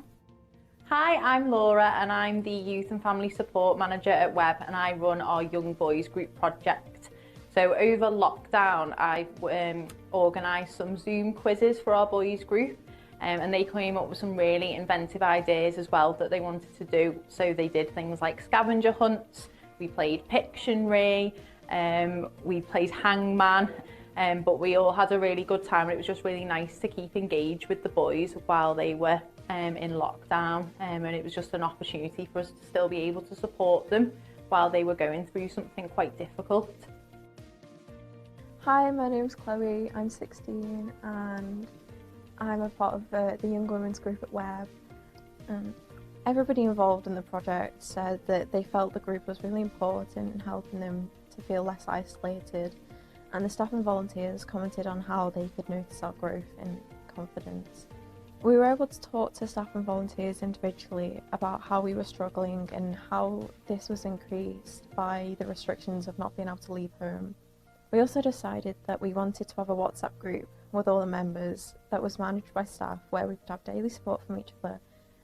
Hi, I'm Laura and I'm the Youth and Family Support Manager at Web, and I run our Young Boys Group project. So over lockdown, I've organised some Zoom quizzes for our boys group, and they came up with some really inventive ideas as well that they wanted to do. So they did things like scavenger hunts, we played Pictionary, we played Hangman, but we all had a really good time, and it was just really nice to keep engaged with the boys while they were in lockdown, and it was just an opportunity for us to still be able to support them while they were going through something quite difficult. Hi, my name's Chloe, I'm 16 and I'm a part of the Young Women's Group at Web. Everybody involved in the project said that they felt the group was really important in helping them to feel less isolated, and the staff and volunteers commented on how they could notice our growth in confidence. We were able to talk to staff and volunteers individually about how we were struggling and how this was increased by the restrictions of not being able to leave home. We also decided that we wanted to have a WhatsApp group with all the members that was managed by staff, where we could have daily support from each other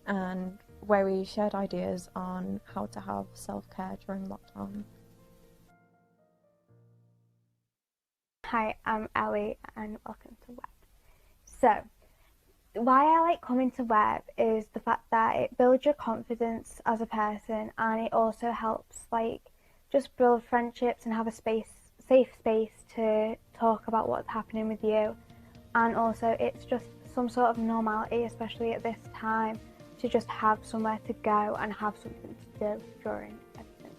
and where we shared ideas on how to have self-care during lockdown. Hi, I'm Ellie and welcome to Web. So, why I like coming to Web is the fact that it builds your confidence as a person, and it also helps like just build friendships and have a safe space to talk about what's happening with you. And also it's just some sort of normality, especially at this time, to just have somewhere to go and have something to do during everything.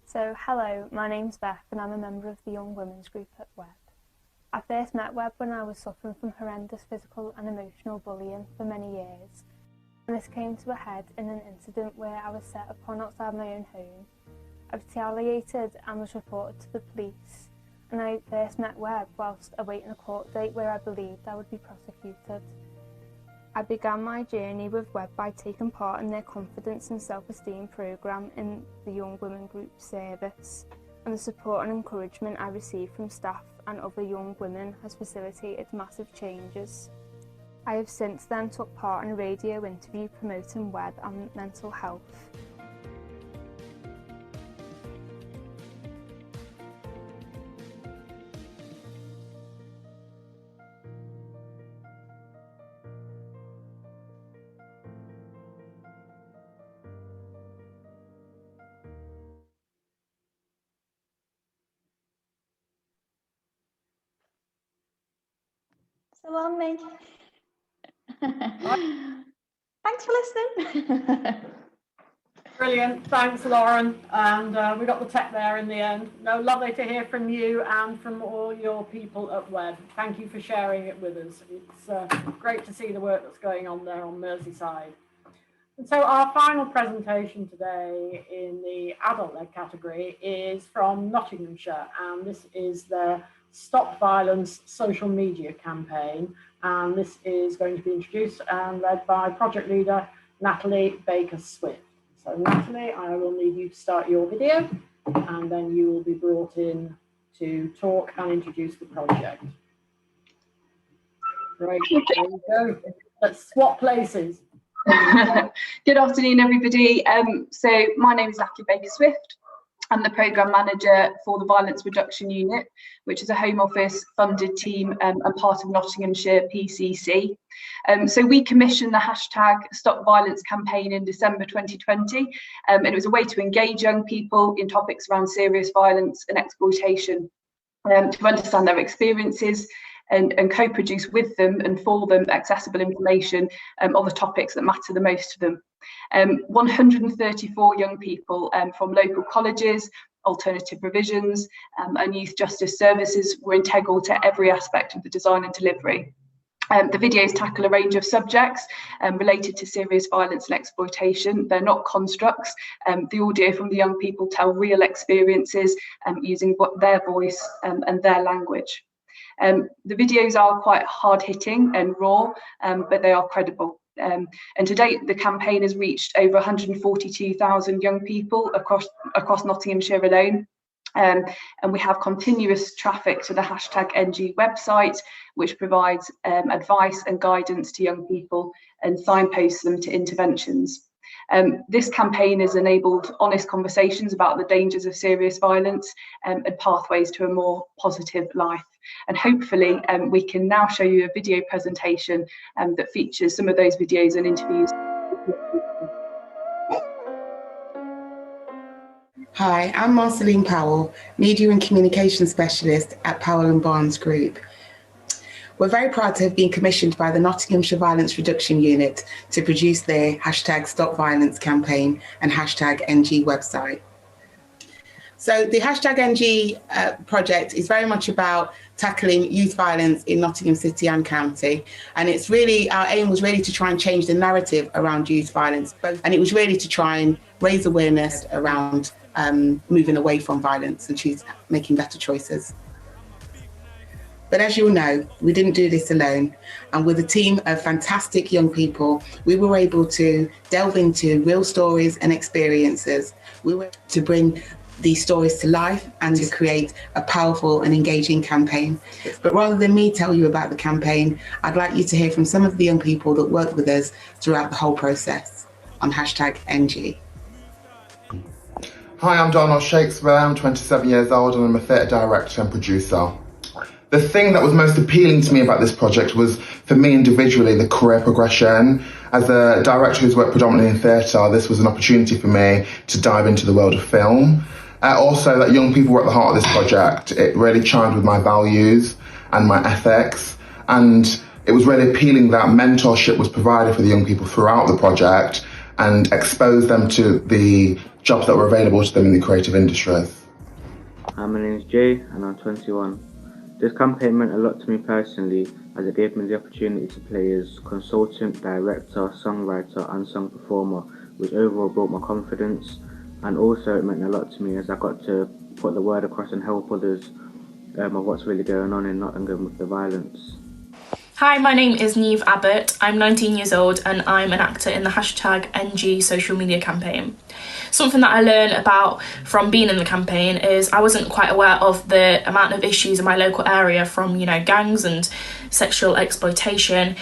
So hello, my name's Beth and I'm a member of the Young Women's Group at Web. I first met Web when I was suffering from horrendous physical and emotional bullying for many years, and this came to a head in an incident where I was set upon outside my own home. I retaliated and was reported to the police, and I first met Web whilst awaiting a court date where I believed I would be prosecuted. I began my journey with Web by taking part in their confidence and self-esteem programme in the Young Women Group service, and the support and encouragement I received from staff and other young women has facilitated massive changes. I have since then took part in a radio interview promoting Web and mental health. So on me. Thanks for listening. Brilliant, thanks Lauren, and we got the tech there in the end. No, lovely to hear from you and from all your people at Web. Thank you for sharing it with us. It's great to see the work that's going on there on Merseyside. And so our final presentation today in the adult-led category is from Nottinghamshire, and this is their Stop Violence social media campaign, and this is going to be introduced and led by project leader Natalie Baker-Swift. So Natalie, I will need you to start your video, and then you will be brought in to talk and introduce the project. Great, there you go. Let's swap places. Good afternoon, everybody. So my name is Natalie Baker-Swift. I'm the programme manager for the Violence Reduction Unit, which is a Home Office funded team and part of Nottinghamshire PCC. So we commissioned the hashtag Stop Violence campaign in December 2020, and it was a way to engage young people in topics around serious violence and exploitation, to understand their experiences and co-produce with them and for them accessible information on the topics that matter the most to them. 134 young people from local colleges, alternative provisions and youth justice services were integral to every aspect of the design and delivery. The videos tackle a range of subjects related to serious violence and exploitation. They're not constructs. The audio from the young people tell real experiences using their voice and their language. The videos are quite hard-hitting and raw, but they are credible. And to date, the campaign has reached over 142,000 young people across Nottinghamshire alone. And we have continuous traffic to the hashtag NG website, which provides advice and guidance to young people and signposts them to interventions. This campaign has enabled honest conversations about the dangers of serious violence and pathways to a more positive life. And hopefully we can now show you a video presentation that features some of those videos and interviews. Hi, I'm Marceline Powell, Media and Communication Specialist at Powell & Barnes Group. We're very proud to have been commissioned by the Nottinghamshire Violence Reduction Unit to produce their hashtag Stop Violence campaign and hashtag NG website. So the hashtag NG project is very much about tackling youth violence in Nottingham City and County. And it's really, our aim was really to try and change the narrative around youth violence. And it was really to try and raise awareness around moving away from violence and making better choices. But as you'll know, we didn't do this alone. And with a team of fantastic young people, we were able to delve into real stories and experiences. We were to bring these stories to life and to create a powerful and engaging campaign. But rather than me tell you about the campaign, I'd like you to hear from some of the young people that worked with us throughout the whole process on hashtag NG. Hi, I'm Donald Shakespeare. I'm 27 years old and I'm a theatre director and producer. The thing that was most appealing to me about this project was, for me individually, the career progression. As a director who's worked predominantly in theatre, this was an opportunity for me to dive into the world of film. Also, that young people were at the heart of this project. It really chimed with my values and my ethics. And it was really appealing that mentorship was provided for the young people throughout the project and exposed them to the jobs that were available to them in the creative industries. My name is Jay and I'm 21. This campaign meant a lot to me personally, as it gave me the opportunity to play as consultant, director, songwriter and song performer, which overall built my confidence. And also it meant a lot to me as I got to put the word across and help others of what's really going on in Nottingham with the violence. Hi, my name is Neve Abbott. I'm 19 years old and I'm an actor in the hashtag NG social media campaign. Something that I learned about from being in the campaign is I wasn't quite aware of the amount of issues in my local area from, gangs and sexual exploitation.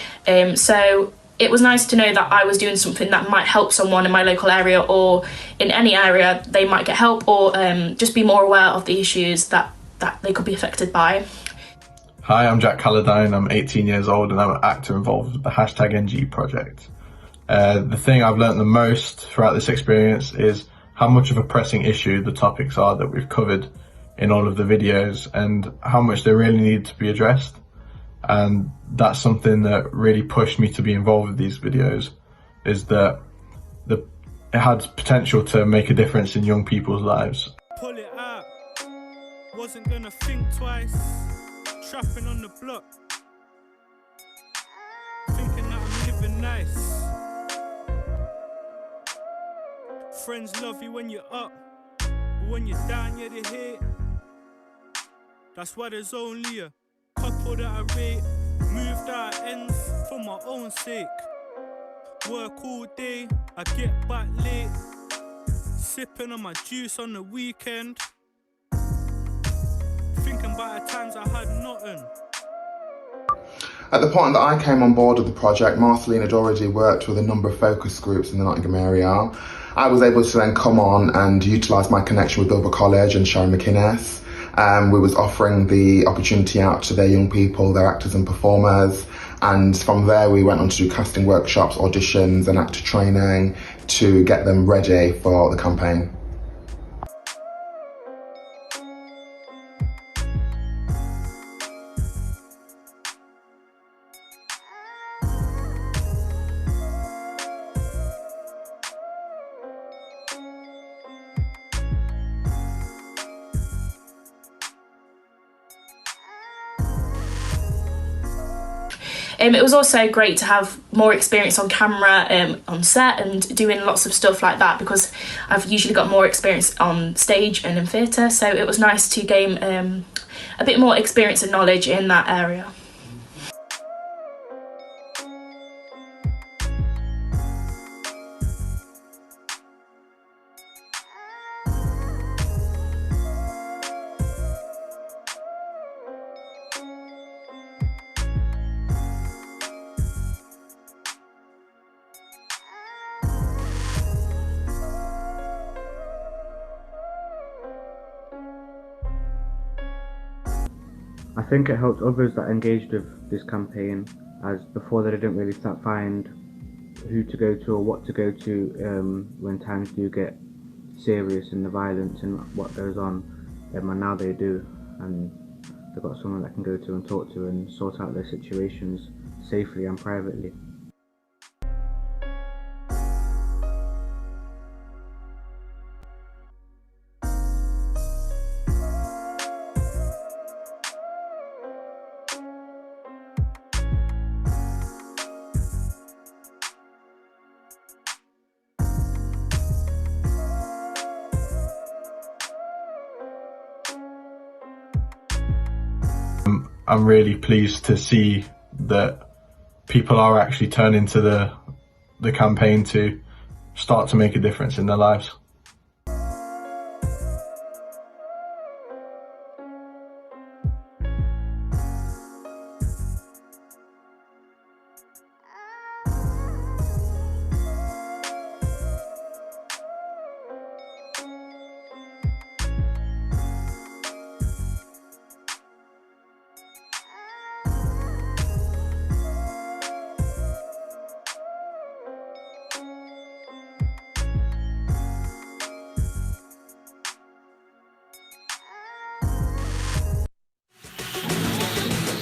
So it was nice to know that I was doing something that might help someone in my local area or in any area they might get help or just be more aware of the issues that they could be affected by. Hi, I'm Jack Calladine, I'm 18 years old and I'm an actor involved with the hashtag NG project. The thing I've learned the most throughout this experience is how much of a pressing issue the topics are that we've covered in all of the videos and how much they really need to be addressed. And that's something that really pushed me to be involved with these videos, is that it had potential to make a difference in young people's lives. Pull it out, wasn't gonna think twice, trapping on the block, thinking that I'm living nice. Friends love you when you're up, but when you're down, yeah, they hate. That's why there's only a couple that I rate. Moved out ends for my own sake. Work all day, I get back late. Sipping on my juice on the weekend. Thinking about the times I had nothing. At the point that I came on board with the project, Marceline had already worked with a number of focus groups in the Nottingham area. I was able to then come on and utilise my connection with Dover College and Sharon McInnes. We was offering the opportunity out to their young people, their actors and performers. And from there we went on to do casting workshops, auditions and actor training to get them ready for the campaign. It was also great to have more experience on camera, on set and doing lots of stuff like that, because I've usually got more experience on stage and in theatre, so it was nice to gain a bit more experience and knowledge in that area. I think it helped others that engaged with this campaign, as before they didn't really find who to go to or what to go to when times do get serious in the violence and what goes on, and now they do, and they've got someone that can go to and talk to and sort out their situations safely and privately. I'm really pleased to see that people are actually turning to the campaign to start to make a difference in their lives.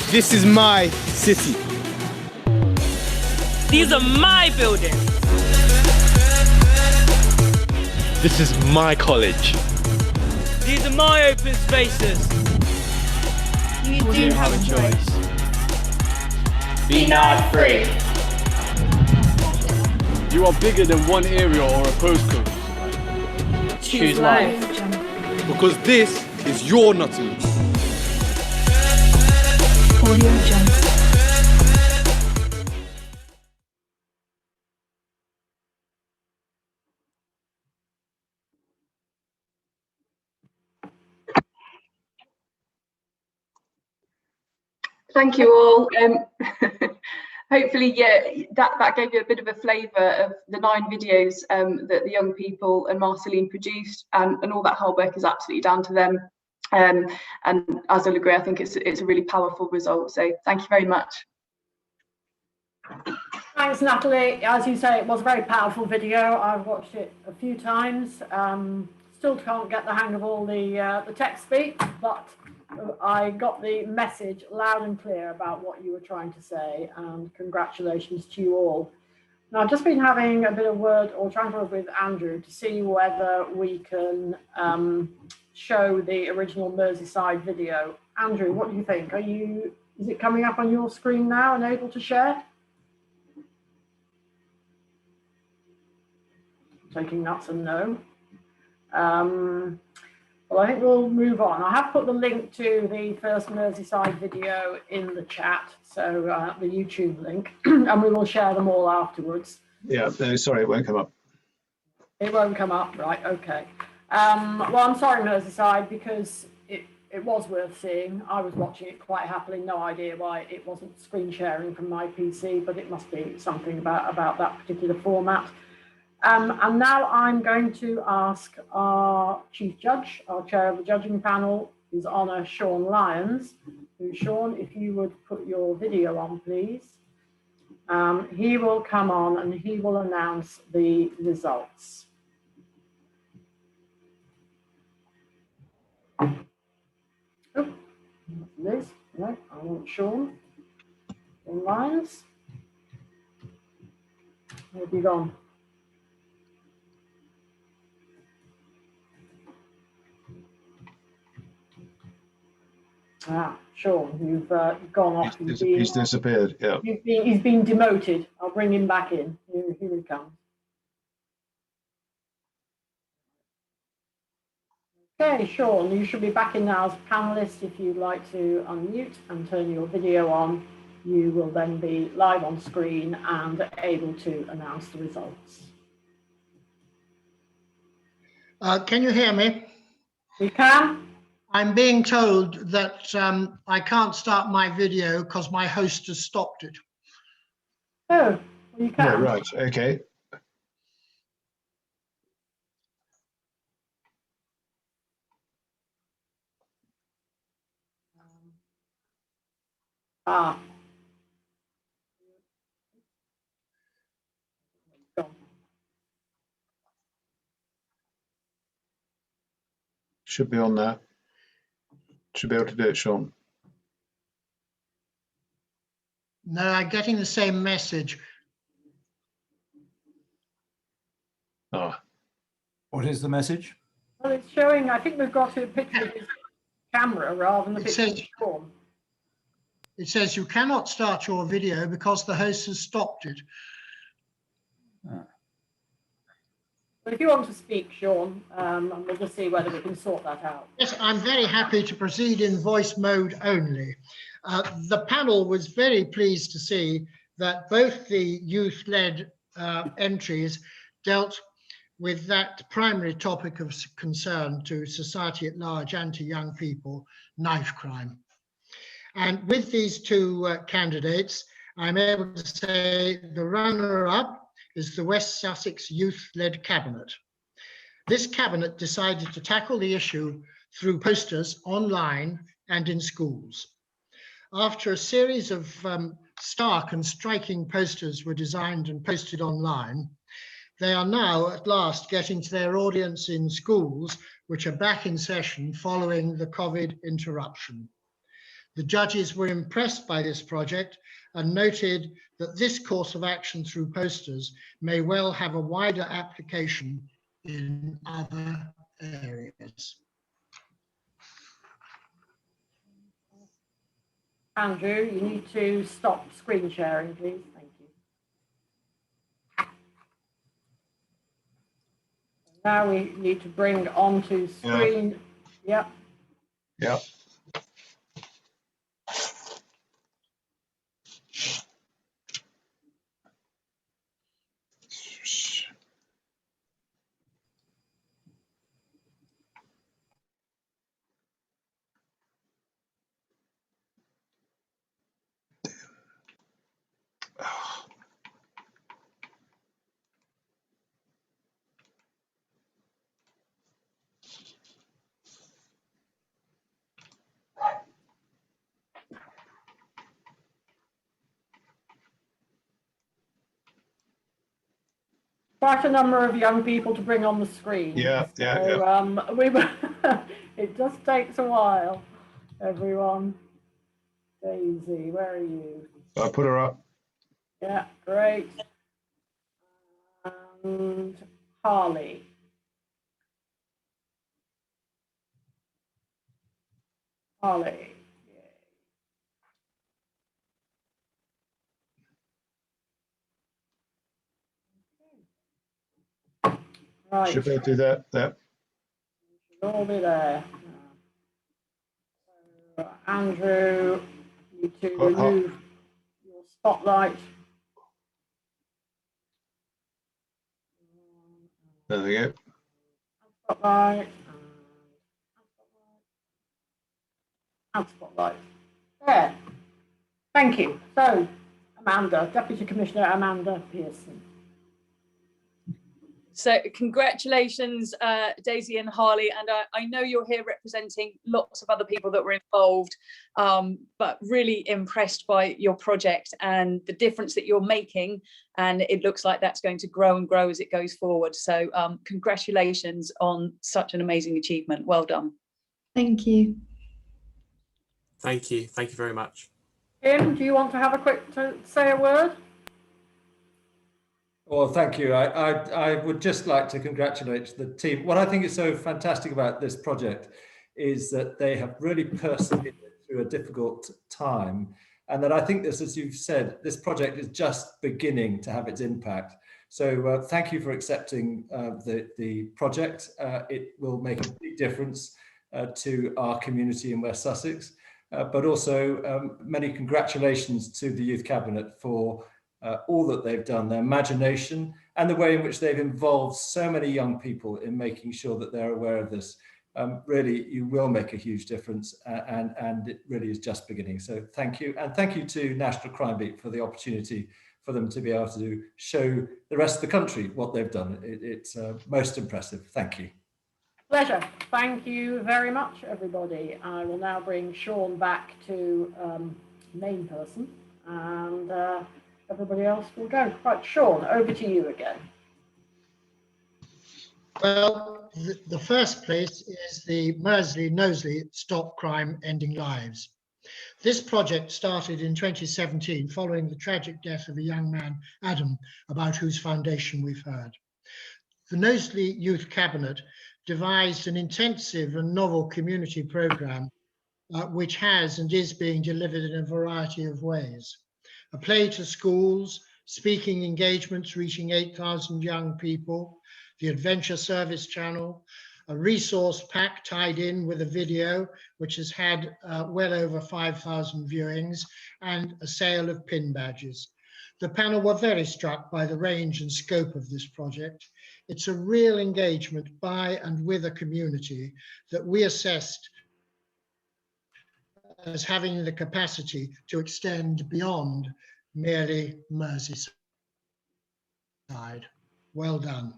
This is my city. These are my buildings. This is my college. These are my open spaces. You do have a choice. Be not free. You are bigger than one area or a postcode. Choose life. Because this is your Nottingham. Thank you all. Hopefully, yeah, that gave you a bit of a flavour of the 9 videos that the young people and Marceline produced, and all that hard work is absolutely down to them. And as I'll agree, I think it's a really powerful result. So thank you very much. Thanks, Natalie. As you say, it was a very powerful video. I've watched it a few times. Still can't get the hang of all the text speak, but I got the message loud and clear about what you were trying to say, and congratulations to you all. Now, I've just been having a bit of word or trying to work with Andrew to see whether we can show the original Merseyside video. Andrew, what do you think? Is it coming up on your screen now and able to share? Taking that's a no. Well, I think we'll move on. I have put the link to the first Merseyside video in the chat, so the YouTube link, and we will share them all afterwards. Yeah, no, sorry, it won't come up. It won't come up, right? Okay. Well, I'm sorry, Merseyside, because it was worth seeing. I was watching it quite happily. No idea why it wasn't screen sharing from my PC, but it must be something about that particular format. And now I'm going to ask our chief judge, our chair of the judging panel, His Honour Sean Lyons. So Sean, if you would put your video on, please. He will come on and he will announce the results. Oh, Liz, no, I want Sean. Sean Lyons. Where have you gone? Ah, Sean, you've gone off. He's disappeared, yeah. He's been demoted. I'll bring him back in. Here he comes. Okay, Sean, you should be back in now as a panelist. If you'd like to unmute and turn your video on, you will then be live on screen and able to announce the results. Can you hear me? We can. I'm being told that I can't start my video because my host has stopped it. Oh, you can. Yeah, right, okay. Ah. Should be on there. Should be able to do it, Sean. No, I'm getting the same message. Ah. What is the message? Well, it's showing, I think we've got a picture of his camera rather than the picture of Sean. It says you cannot start your video because the host has stopped it. But if you want to speak, Sean, and we'll just see whether we can sort that out. Yes, I'm very happy to proceed in voice mode only. The panel was very pleased to see that both the youth-led entries dealt with that primary topic of concern to society at large and to young people, knife crime. And with these two candidates, I'm able to say the runner-up is the West Sussex Youth-led Cabinet. This cabinet decided to tackle the issue through posters online and in schools. After a series of stark and striking posters were designed and posted online, they are now at last getting to their audience in schools, which are back in session following the COVID interruption. The judges were impressed by this project and noted that this course of action through posters may well have a wider application in other areas. Andrew, you need to stop screen sharing, please. Thank you. Now we need to bring onto screen. Yep. Yep. Quite a number of young people to bring on the screen. Yeah, yeah, so, yeah. We it just takes a while, everyone. Daisy, where are you? I put her up. Yeah, great. and Harley. Harley. Right. Should we do that? Should all be there. So, Andrew, you need to remove your spotlight. There we go. Spotlight. And spotlight. There. Thank you. So, Amanda, Deputy Commissioner Amanda Pearson. So congratulations, Daisy and Harley, and I know you're here representing lots of other people that were involved, but really impressed by your project and the difference that you're making, and it looks like that's going to grow and grow as it goes forward. So congratulations on such an amazing achievement. Well done. Thank you. Thank you. Thank you very much. Tim, do you want to have a quick say a word? Well, thank you. I would just like to congratulate the team. What I think is so fantastic about this project is that they have really persevered through a difficult time. And that I think this, as you've said, this project is just beginning to have its impact. So thank you for accepting the project. It will make a big difference to our community in West Sussex. But also many congratulations to the Youth Cabinet for all that they've done, their imagination and the way in which they've involved so many young people in making sure that they're aware of this. Really, you will make a huge difference and it really is just beginning. So thank you. And thank you to National Crimebeat for the opportunity for them to be able to show the rest of the country what they've done. It's most impressive. Thank you. Pleasure. Thank you very much, everybody. I will now bring Sean back to main person and everybody else will go. Right, Sean, over to you again. Well, the first place is the Knowsley Stop Crime Ending Lives. This project started in 2017 following the tragic death of a young man, Adam, about whose foundation we've heard. The Knowsley Youth Cabinet devised an intensive and novel community programme which has and is being delivered in a variety of ways. A play to schools, speaking engagements reaching 8,000 young people, the Adventure Service Channel, a resource pack tied in with a video which has had well over 5,000 viewings, and a sale of pin badges. The panel were very struck by the range and scope of this project. It's a real engagement by and with a community that we assessed as having the capacity to extend beyond merely Merseyside. Well done.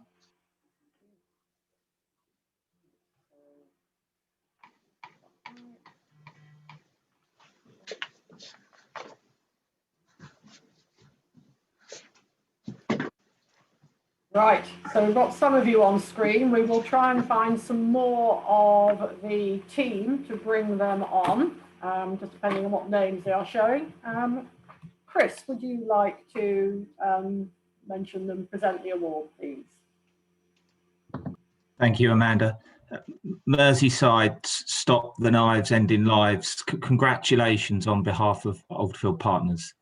Right, so we've got some of you on screen. We will try and find some more of the team to bring them on, just depending on what names they are showing. Chris, would you like to mention them, present the award, please? Thank you, Amanda. Merseyside Stop the Knives Ending Lives. Congratulations on behalf of Oldfield Partners.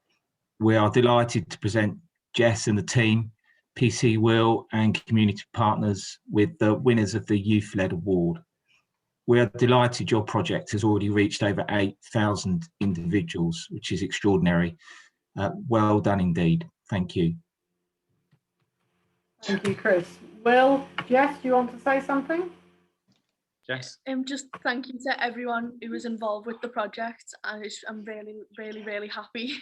We are delighted to present Jess and the team, PC Will and community partners with the winners of the Youth-led award. We are delighted your project has already reached over 8,000 individuals, which is extraordinary. Well done indeed. Thank you. Thank you, Chris. Will, Jess, do you want to say something? Jess? Just thank you to everyone who was involved with the project. I'm really happy.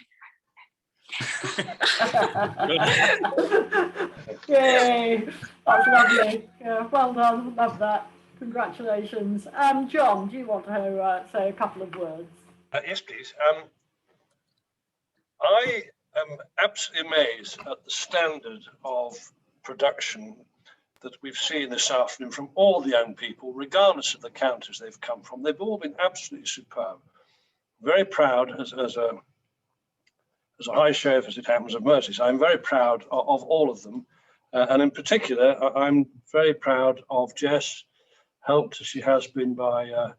Yay, that's lovely. Yeah, well done, love that. Congratulations. John, do you want to say a couple of words? Yes, please. I am absolutely amazed at the standard of production that we've seen this afternoon from all the young people, regardless of the counties they've come from. They've all been absolutely superb. Very proud as a High Sheriff, as it happens, of Merseyside. I'm very proud of all of them. And in particular, I'm very proud of Jess, helped as she has been by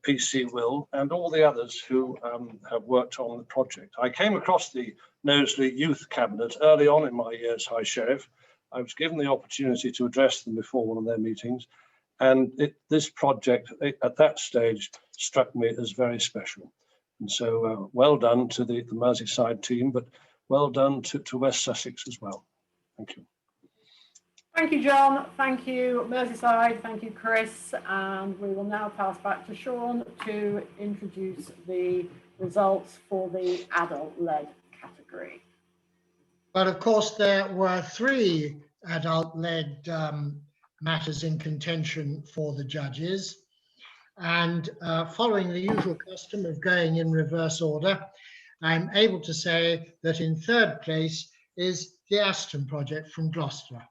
PC Will and all the others who have worked on the project. I came across the Knowsley Youth Cabinet early on in my years High Sheriff. I was given the opportunity to address them before one of their meetings, and this project at that stage struck me as very special. And so well done to the Merseyside team, but well done to West Sussex as well. Thank you. Thank you, John. Thank you, Merseyside. Thank you, Chris. And we will now pass back to Sean to introduce the results for the adult-led category. But of course, there were 3 adult-led matters in contention for the judges. And following the usual custom of going in reverse order, I'm able to say that in 3rd place is the Aston Project from Gloucester.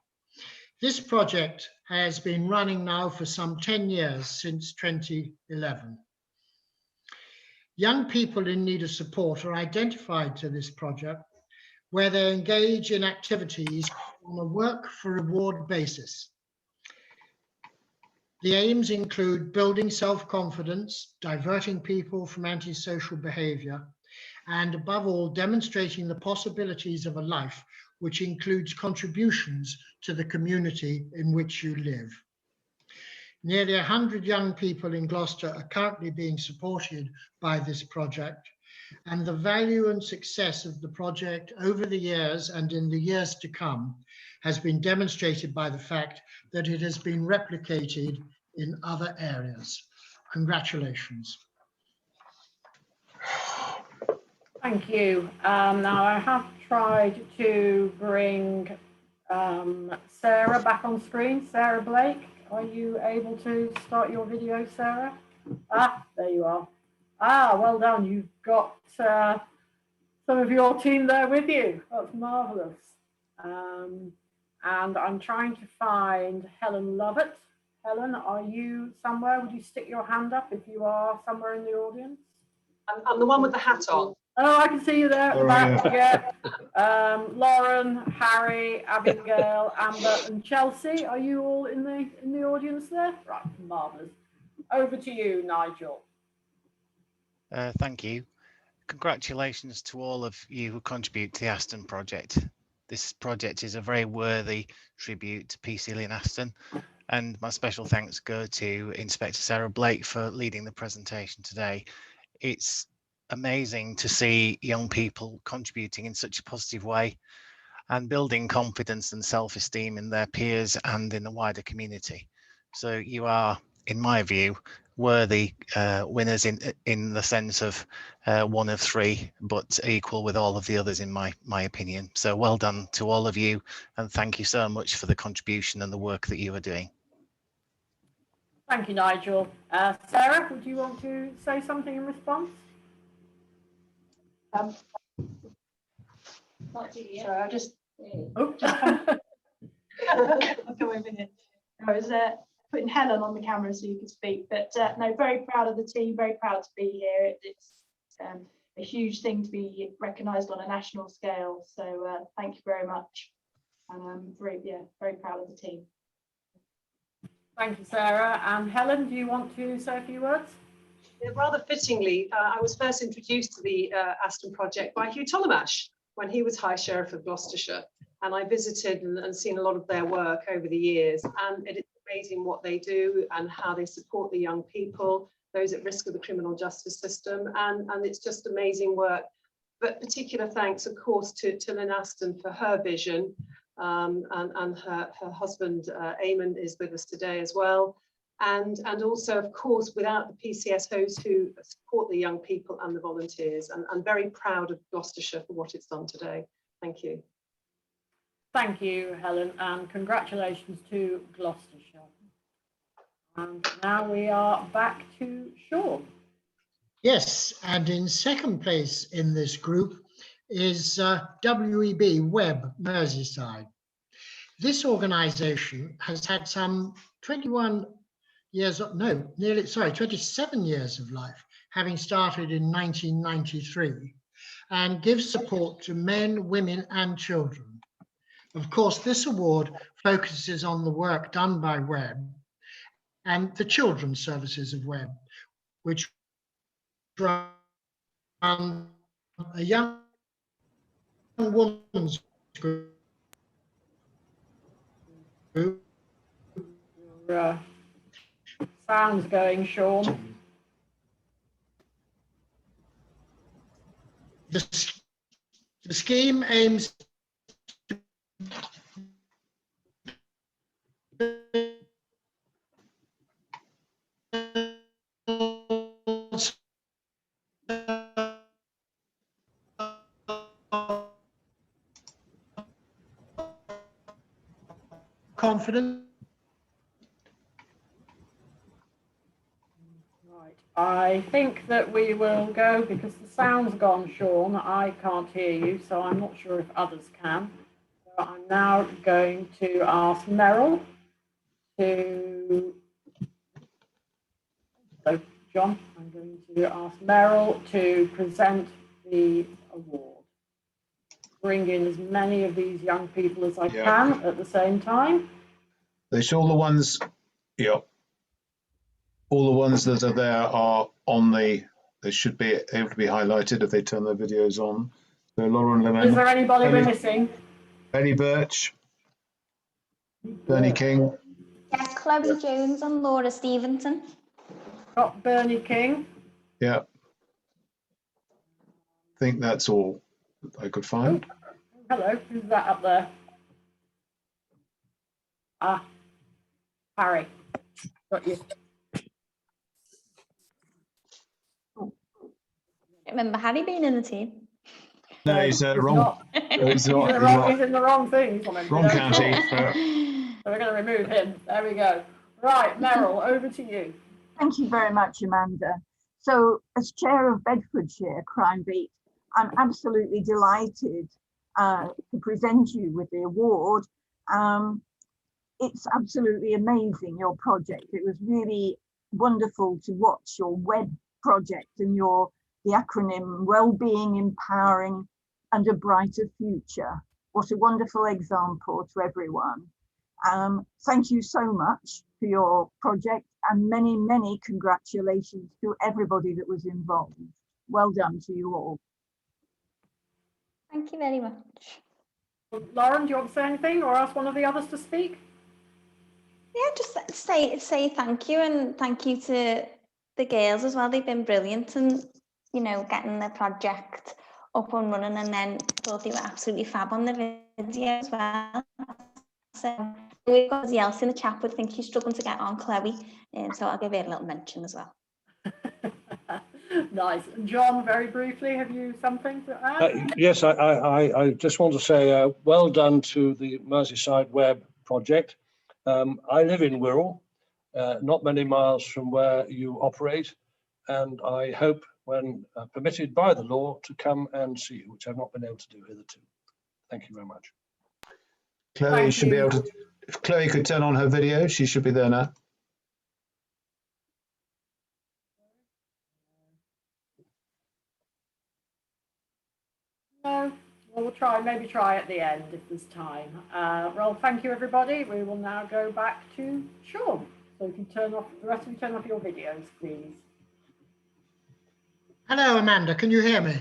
This project has been running now for some 10 years, since 2011. Young people in need of support are identified to this project, where they engage in activities on a work for reward basis. The aims include building self-confidence, diverting people from antisocial behavior, and above all, demonstrating the possibilities of a life which includes contributions to the community in which you live. Nearly 100 young people in Gloucester are currently being supported by this project, and the value and success of the project over the years and in the years to come has been demonstrated by the fact that it has been replicated in other areas. Congratulations. Thank you. Now I have tried to bring Sarah back on screen. Sarah Blake, are you able to start your video, Sarah? Ah, there you are. Ah, well done. You've got some of your team there with you. That's marvellous. And I'm trying to find Helen Lovett. Helen, are you somewhere? Would you stick your hand up if you are somewhere in the audience? I'm the one with the hat on. Oh, I can see you there at the back. Yeah. Lauren, Harry, Abigail, Amber, and Chelsea. Are you all in the audience there? Right, marvellous. Over to you, Nigel. Thank you. Congratulations to all of you who contribute to the Aston Project. This project is a very worthy tribute to PC Lee and Aston, and my special thanks go to Inspector Sarah Blake for leading the presentation today. It's amazing to see young people contributing in such a positive way and building confidence and self-esteem in their peers and in the wider community. So you are, in my view, worthy winners in the sense of one of 3, but equal with all of the others in my opinion. So well done to all of you, and thank you so much for the contribution and the work that you are doing. Thank you, Nigel. Sarah, would you want to say something in response? Sorry, I'll just. Oh. I'll come over here. I was putting Helen on the camera so you could speak, but no, very proud of the team, very proud to be here. It's a huge thing to be recognised on a national scale. So thank you very much. And I'm very proud of the team. Thank you, Sarah. And Helen, do you want to say a few words? Yeah, rather fittingly, I was first introduced to the Aston Project by Hugh Tollemache when he was High Sheriff of Gloucestershire. And I visited and seen a lot of their work over the years. And it is amazing what they do and how they support the young people, those at risk of the criminal justice system. And it's just amazing work. But particular thanks, of course, to Lynn Aston for her vision. And her husband, Eamon, is with us today as well. And also, of course, without the PCSOs who support the young people and the volunteers. And I'm very proud of Gloucestershire for what it's done today. Thank you. Thank you, Helen, and congratulations to Gloucestershire. And now we are back to Sean. Yes, and in 2nd place in this group is WEB Web Merseyside. This organisation has had some 27 years of life, having started in 1993, and gives support to men, women and children. Of course, this award focuses on the work done by Webb and the children's services of Webb, which run a young woman's group. Sound's going, Sean. The scheme aims confident. Right. I think that we will go because the sound's gone, Sean. I can't hear you, so I'm not sure if others can. So I'm now going to ask Meryl to. So, John, I'm going to ask Meryl to present the award. Bring in as many of these young people as I can at the same time. They show all the ones, all the ones that are there are on the, they should be able to be highlighted if they turn their videos on. So Lauren Lehmann. Is there anybody we're missing? Benny Birch, Bernie King. Yes, Chloe Jones and Laura Stevenson. Got Bernie King. Yeah. I think that's all I could find. Oh, hello, who's that up there? Ah, Harry. Got you. Remember Harry being in the team? No, he's wrong. He's He's in the wrong thing. Wrong county. So we're going to remove him. There we go. Right, Meryl, over to you. Thank you very much, Amanda. So, as chair of Bedfordshire Crimebeat, I'm absolutely delighted to present you with the award. It's absolutely amazing, your project. It was really wonderful to watch your web project and the acronym Wellbeing, Empowering and a Brighter Future. What a wonderful example to everyone. Thank you so much for your project and many, many congratulations to everybody that was involved. Well done to you all. Thank you very much. Lauren, do you want to say anything or ask one of the others to speak? Yeah, just say thank you, and thank you to the girls as well. They've been brilliant and, you know, getting the project up and running, and then thought they were absolutely fab on the video as well. So we've got somebody else in the chat, but I think she's struggling to get on, Chloe, so I'll give her a little mention as well. Nice. John, very briefly, have you something to add? Yes, I just want to say well done to the Merseyside Web project. I live in Wirral, not many miles from where you operate, and I hope when permitted by the law to come and see you, which I've not been able to do hitherto. Thank you very much. Chloe should be able to, if Chloe could turn on her video, she should be there now. No, well, we'll try, maybe try at the end if there's time. Well, thank you, everybody. We will now go back to Sean. So if you turn off, the rest of you turn off your videos, please. Hello, Amanda. Can you hear me?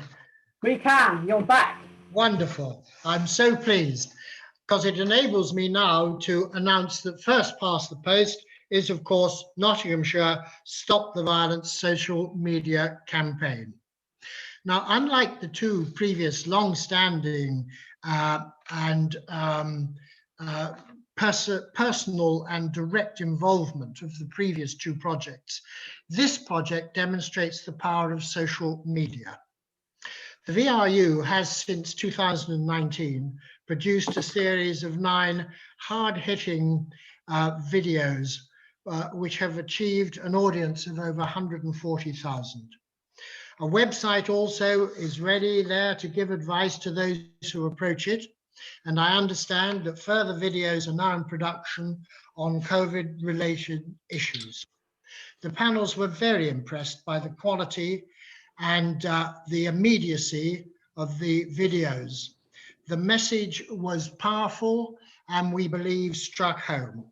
We can. You're back. Wonderful. I'm so pleased because it enables me now to announce that first past the post is, of course, Nottinghamshire Stop the Violence social media campaign. Now, unlike the two previous long-standing personal and direct involvement of the previous two projects, this project demonstrates the power of social media. The VRU has since 2019 produced a series of 9 hard-hitting videos which have achieved an audience of over 140,000. A website also is ready there to give advice to those who approach it. And I understand that further videos are now in production on COVID-related issues. The panels were very impressed by the quality and the immediacy of the videos. The message was powerful and we believe struck home.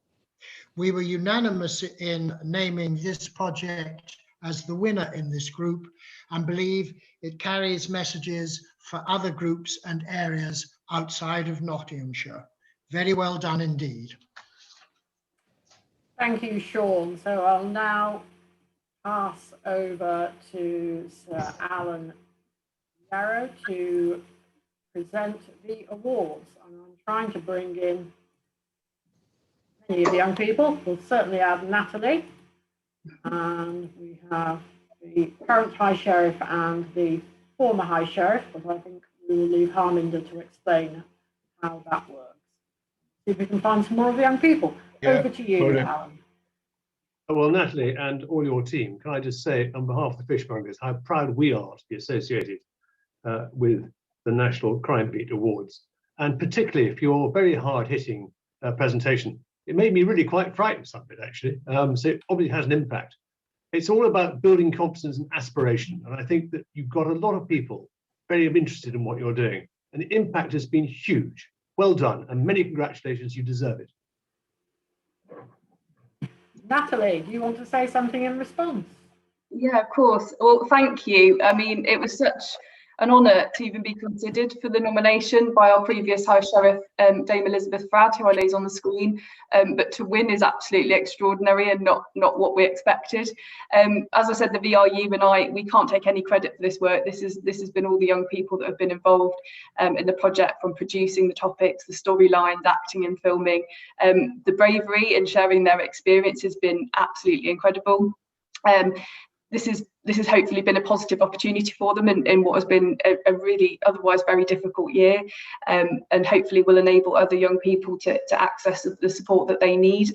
We were unanimous in naming this project as the winner in this group and believe it carries messages for other groups and areas outside of Nottinghamshire. Very well done indeed. Thank you, Sean. So I'll now pass over to Sir Alan Yarrow to present the awards. And I'm trying to bring in many of the young people. We'll certainly add Natalie. And we have the current High Sheriff and the former High Sheriff, but I think we will leave Harminder to explain how that works. See if we can find some more of the young people. Yeah, Over to you, well, Alan. Well, Natalie and all your team, can I just say on behalf of the fishmongers how proud we are to be associated with the National Crimebeat Awards, and particularly for your very hard-hitting presentation. It made me really quite frightened some of it, actually, so it obviously has an impact. It's all about building confidence and aspiration, and I think that you've got a lot of people very interested in what you're doing, and the impact has been huge. Well done, and many congratulations, you deserve it. Natalie, do you want to say something in response? Yeah, of course. Well, thank you. I mean, it was such an honour to even be considered for the nomination by our previous High Sheriff, Dame Elizabeth Fradd, who I know is on the screen. But to win is absolutely extraordinary and not what we expected. As I said, the VRU and we can't take any credit for this work. This has been all the young people that have been involved in the project, from producing the topics, the storylines, acting and filming. The bravery in sharing their experience has been absolutely incredible. This has hopefully been a positive opportunity for them in what has been a really otherwise very difficult year, and hopefully will enable other young people to access the support that they need.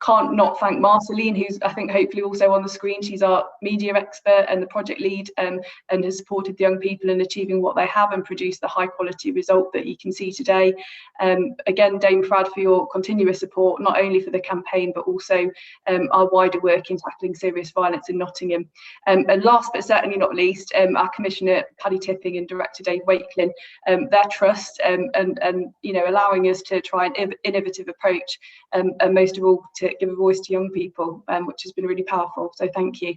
Can't not thank Marceline, who's I think hopefully also on the screen. She's our media expert and the project lead, and has supported the young people in achieving what they have and produced the high quality result that you can see today. Again, Dame Fradd, for your continuous support, not only for the campaign but also our wider work in tackling serious violence in Nottingham. And last but certainly not least, our Commissioner Paddy Tipping and Director Dave Wakelin, their trust and allowing us to try an innovative approach, and most of all to give a voice to young people, which has been really powerful. So thank you.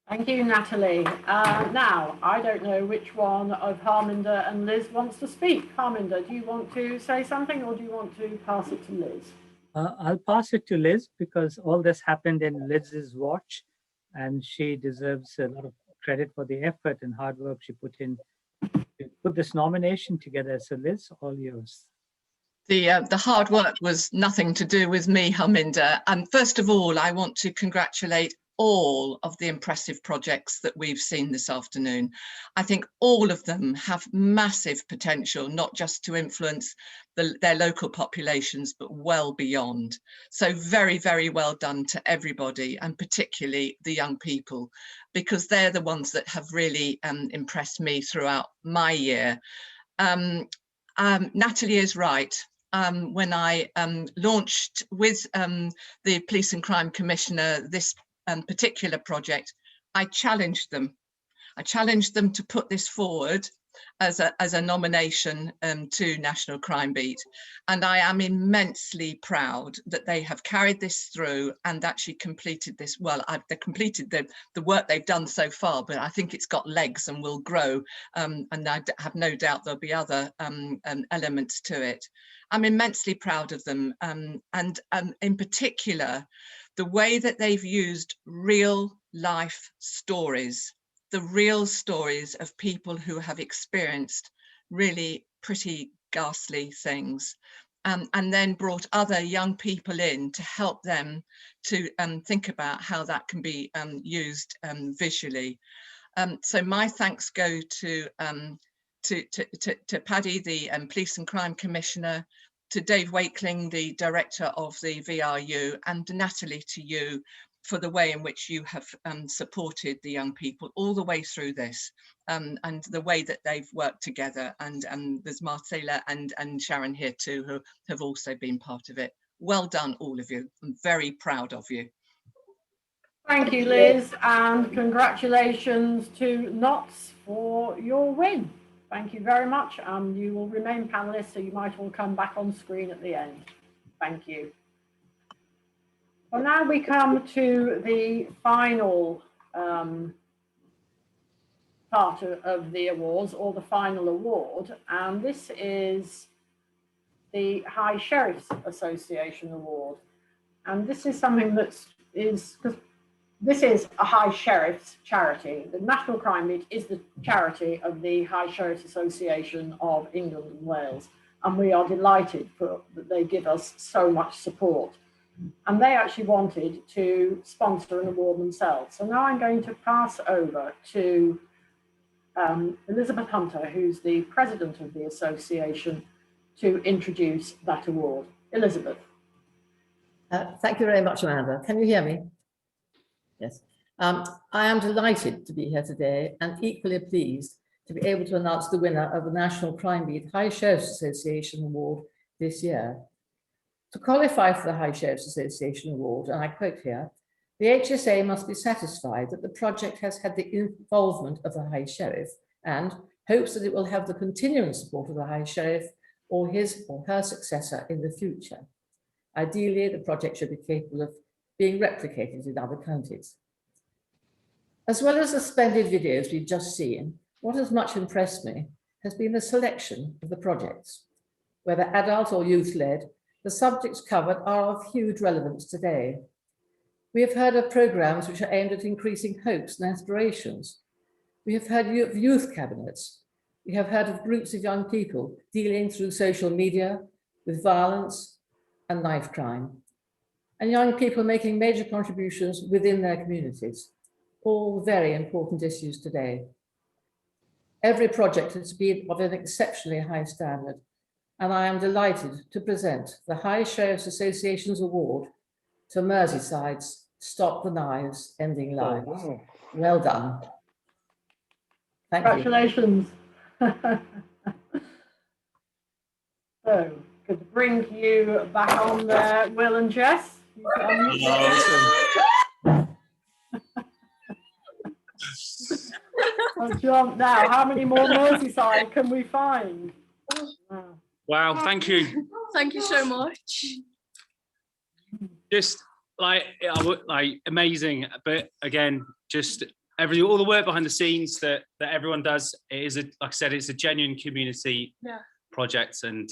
Thank you, Natalie. Now, I don't know which one of Harminder and Liz wants to speak. Harminder, do you want to say something or do you want to pass it to Liz? I'll pass it to Liz because all this happened in Liz's watch and she deserves a lot of credit for the effort and hard work she put in to put this nomination together. So Liz, all yours. The hard work was nothing to do with me, Harminder. And first of all, I want to congratulate all of the impressive projects that we've seen this afternoon. I think all of them have massive potential, not just to influence their local populations, but well beyond. So very, very well done to everybody, and particularly the young people, because they're the ones that have really impressed me throughout my year. Natalie is right. When I launched with the Police and Crime Commissioner this particular project, I challenged them. I challenged them to put this forward as a nomination to National Crimebeat, and I am immensely proud that they have carried this through and actually completed this. Well, they completed the work they've done so far, but I think it's got legs and will grow, and I have no doubt there'll be other elements to it. I'm immensely proud of them, and in particular the way that they've used real life stories, the real stories of people who have experienced really pretty ghastly things, and then brought other young people in to help them to think about how that can be used visually. So my thanks go to Paddy, the Police and Crime Commissioner, to Dave Wakeling, the Director of the VRU, and Natalie, to you for the way in which you have supported the young people all the way through this, and the way that they've worked together. And there's Marcela and Sharon here too, who have also been part of it. Well done, all of you. I'm very proud of you. Thank you, Liz, and congratulations to Notts for your win. Thank you very much. You will remain panelists, so you might all come back on screen at the end. Thank you. Well, now we come to the final part of the awards, or the final award, and this is the High Sheriffs Association Award. And this is something because this is a High Sheriff's charity. The National Crimebeat is the charity of the High Sheriffs Association of England and Wales, and we are delighted that they give us so much support. And they actually wanted to sponsor an award themselves. So now I'm going to pass over to Elizabeth Hunter, who's the president of the association, to introduce that award. Elizabeth. Thank you very much, Amanda. Can you hear me? Yes. I am delighted to be here today and equally pleased to be able to announce the winner of the National Crimebeat High Sheriffs Association Award this year. To qualify for the High Sheriffs Association Award, and I quote here, the HSA must be satisfied that the project has had the involvement of the High Sheriff and hopes that it will have the continuing support of the High Sheriff or his or her successor in the future. Ideally, the project should be capable of being replicated in other counties. As well as the splendid videos we've just seen, what has much impressed me has been the selection of the projects. Whether adult or youth-led, the subjects covered are of huge relevance today. We have heard of programs which are aimed at increasing hopes and aspirations. We have heard of youth cabinets. We have heard of groups of young people dealing through social media with violence and knife crime, and young people making major contributions within their communities, all very important issues today. Every project has been of an exceptionally high standard, and I am delighted to present the High Sheriffs Association's award to Merseyside's Stop the Knives, Ending Lives. Oh, wow. Well done. Thank Congratulations. So, good to bring you back on there, Will and Jess. John, now, how many more Merseyside can we find? Wow, thank you. Thank you so much. Just like amazing, but again, just all the work behind the scenes that everyone does. It is, like I said, it's a genuine community project, and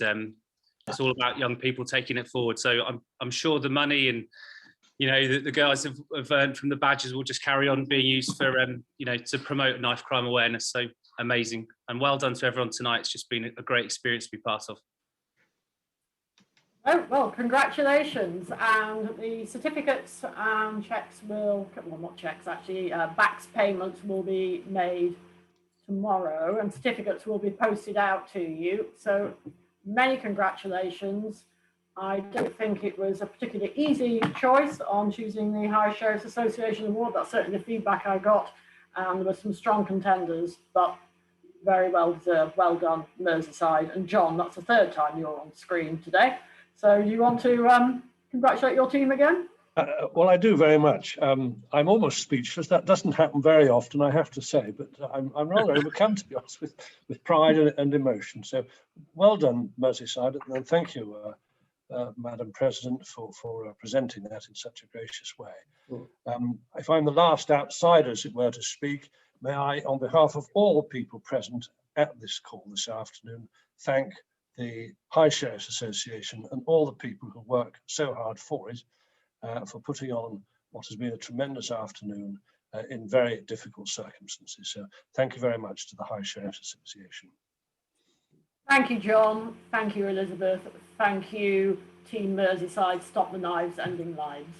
it's all about young people taking it forward. So I'm sure the money and the guys have earned from the badges will just carry on being used for to promote knife crime awareness. So amazing, and well done to everyone tonight. It's just been a great experience to be part of. Oh, well, congratulations. And the certificates and checks will, well, not checks actually, backs payments will be made tomorrow, and certificates will be posted out to you. So many congratulations. I don't think it was a particularly easy choice on choosing the High Sheriffs Association Award. That's certainly the feedback I got. There were some strong contenders, but very well deserved. Well done, Merseyside. And John, that's the third time you're on screen today. So you want to congratulate your team again? Well, I do very much. I'm almost speechless. That doesn't happen very often, I have to say, but I'm rather overcome, to be honest, with pride and emotion. So well done, Merseyside, and thank you, Madam President, for presenting that in such a gracious way. If I'm the last outsider, as it were, to speak, may I, on behalf of all people present at this call this afternoon, thank the High Sheriffs Association and all the people who work so hard for it, for putting on what has been a tremendous afternoon in very difficult circumstances. So thank you very much to the High Sheriffs Association. Thank you, John. Thank you, Elizabeth. Thank you, Team Merseyside, Stop the Knives, Ending Lives.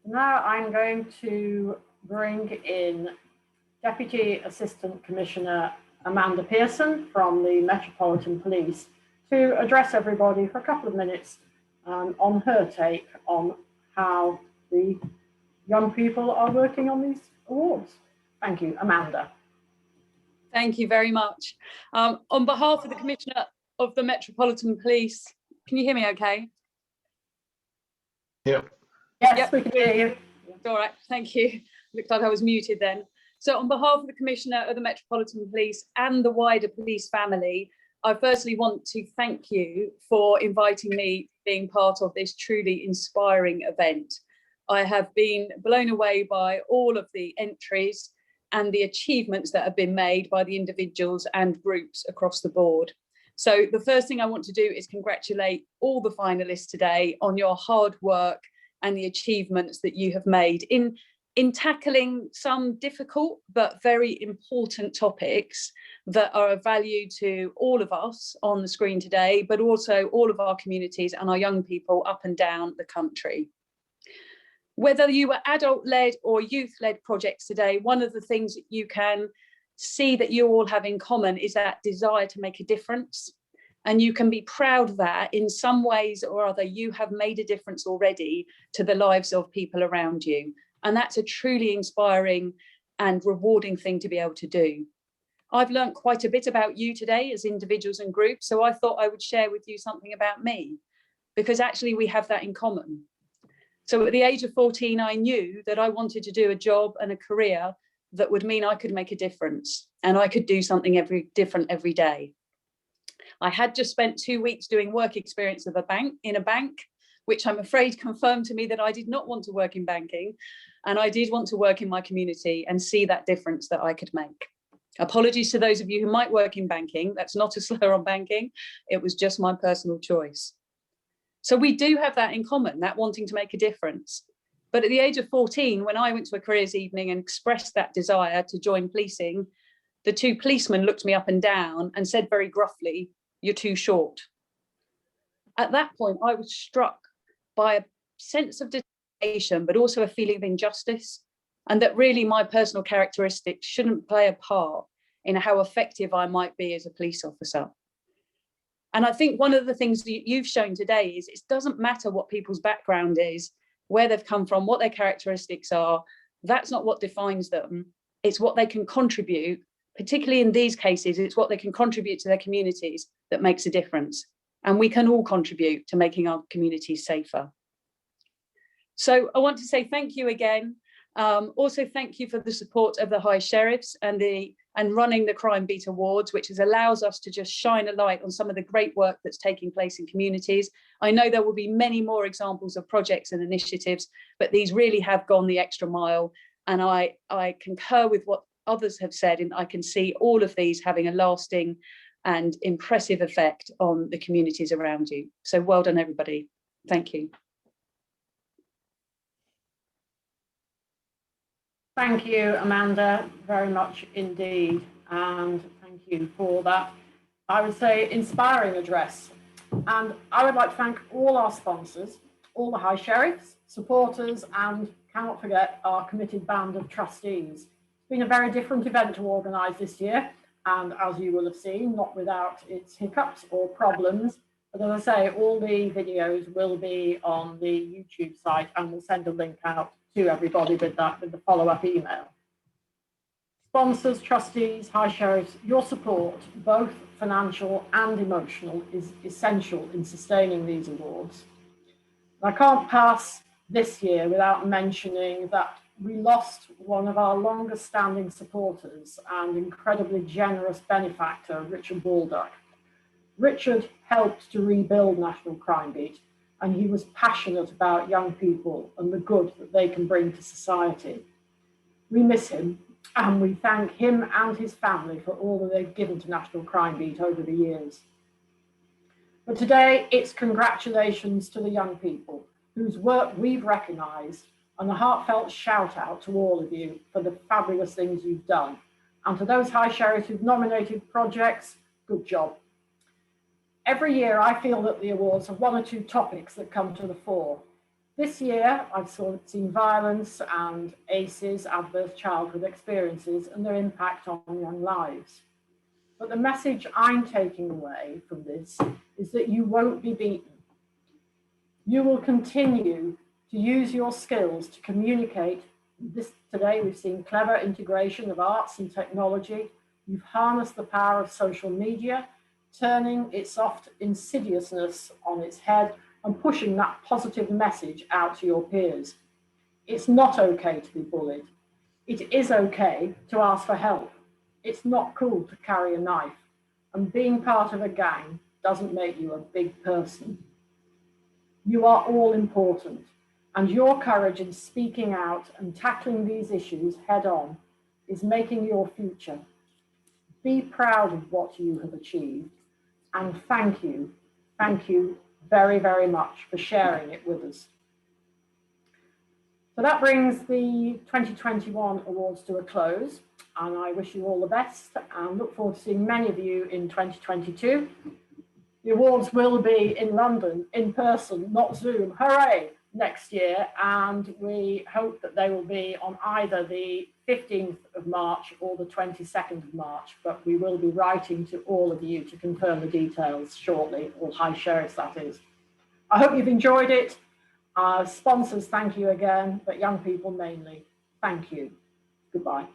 Now I'm going to bring in Deputy Assistant Commissioner Amanda Pearson from the Metropolitan Police to address everybody for a couple of minutes on her take on how the young people are working on these awards. Thank you, Amanda. Thank you very much. On behalf of the Commissioner of the Metropolitan Police, can you hear me okay? Yeah. Yes, we can hear you. All right, thank you. Looked like I was muted then. So on behalf of the Commissioner of the Metropolitan Police and the wider police family, I firstly want to thank you for inviting me being part of this truly inspiring event. I have been blown away by all of the entries and the achievements that have been made by the individuals and groups across the board. So the first thing I want to do is congratulate all the finalists today on your hard work and the achievements that you have made in tackling some difficult but very important topics that are of value to all of us on the screen today, but also all of our communities and our young people up and down the country. Whether you were adult-led or youth-led projects today, one of the things that you can see that you all have in common is that desire to make a difference. And you can be proud that in some ways or other, you have made a difference already to the lives of people around you. And that's a truly inspiring and rewarding thing to be able to do. I've learned quite a bit about you today as individuals and groups, so I thought I would share with you something about me, because actually we have that in common. So at the age of 14, I knew that I wanted to do a job and a career that would mean I could make a difference and I could do something different every day. I had just spent 2 weeks doing work experience in a bank, which I'm afraid confirmed to me that I did not want to work in banking, and I did want to work in my community and see that difference that I could make. Apologies to those of you who might work in banking. That's not a slur on banking. It was just my personal choice. So we do have that in common, that wanting to make a difference. But at the age of 14, when I went to a careers evening and expressed that desire to join policing, the two policemen looked me up and down and said very gruffly, "You're too short." At that point, I was struck by a sense of determination, but also a feeling of injustice, and that really my personal characteristics shouldn't play a part in how effective I might be as a police officer. And I think one of the things that you've shown today is it doesn't matter what people's background is, where they've come from, what their characteristics are. That's not what defines them. It's what they can contribute, particularly in these cases, it's what they can contribute to their communities that makes a difference. And we can all contribute to making our communities safer. So I want to say thank you again. Also, thank you for the support of the High Sheriffs and running the Crimebeat Awards, which allows us to just shine a light on some of the great work that's taking place in communities. I know there will be many more examples of projects and initiatives, but these really have gone the extra mile. And I concur with what others have said, and I can see all of these having a lasting and impressive effect on the communities around you. So well done, everybody. Thank you. Thank you, Amanda, very much indeed. And thank you for that, I would say, inspiring address. And I would like to thank all our sponsors, all the High Sheriffs, supporters, and cannot forget our committed band of trustees. It's been a very different event to organise this year. And as you will have seen, not without its hiccups or problems. But as I say, all the videos will be on the YouTube site, and we'll send a link out to everybody with the follow-up email. Sponsors, trustees, High Sheriffs, your support, both financial and emotional, is essential in sustaining these awards. And I can't pass this year without mentioning that we lost one of our longest standing supporters and incredibly generous benefactor, Richard Baldock. Richard helped to rebuild National Crimebeat, and he was passionate about young people and the good that they can bring to society. We miss him, and we thank him and his family for all that they've given to National Crimebeat over the years. But today, it's congratulations to the young people whose work we've recognised, and a heartfelt shout out to all of you for the fabulous things you've done. And to those High Sheriffs who've nominated projects, good job. Every year I feel that the awards have one or two topics that come to the fore. This year I've seen violence and ACEs, adverse childhood experiences, and their impact on young lives. But the message I'm taking away from this is that you won't be beaten. You will continue to use your skills to communicate. Today we've seen clever integration of arts and technology. You've harnessed the power of social media, turning its soft insidiousness on its head and pushing that positive message out to your peers. It's not okay to be bullied. It is okay to ask for help. It's not cool to carry a knife, and being part of a gang doesn't make you a big person. You are all important, and your courage in speaking out and tackling these issues head on is making your future. Be proud of what you have achieved, and thank you very, very much for sharing it with us. So that brings the 2021 awards to a close, and I wish you all the best and look forward to seeing many of you in 2022. The awards will be in London, in person, not Zoom, hooray, next year, and we hope that they will be on either the 15th of March or the 22nd of March, but we will be writing to all of you to confirm the details shortly, all high sheriffs that is. I hope you've enjoyed it. Sponsors, thank you again, but young people mainly, thank you. Goodbye.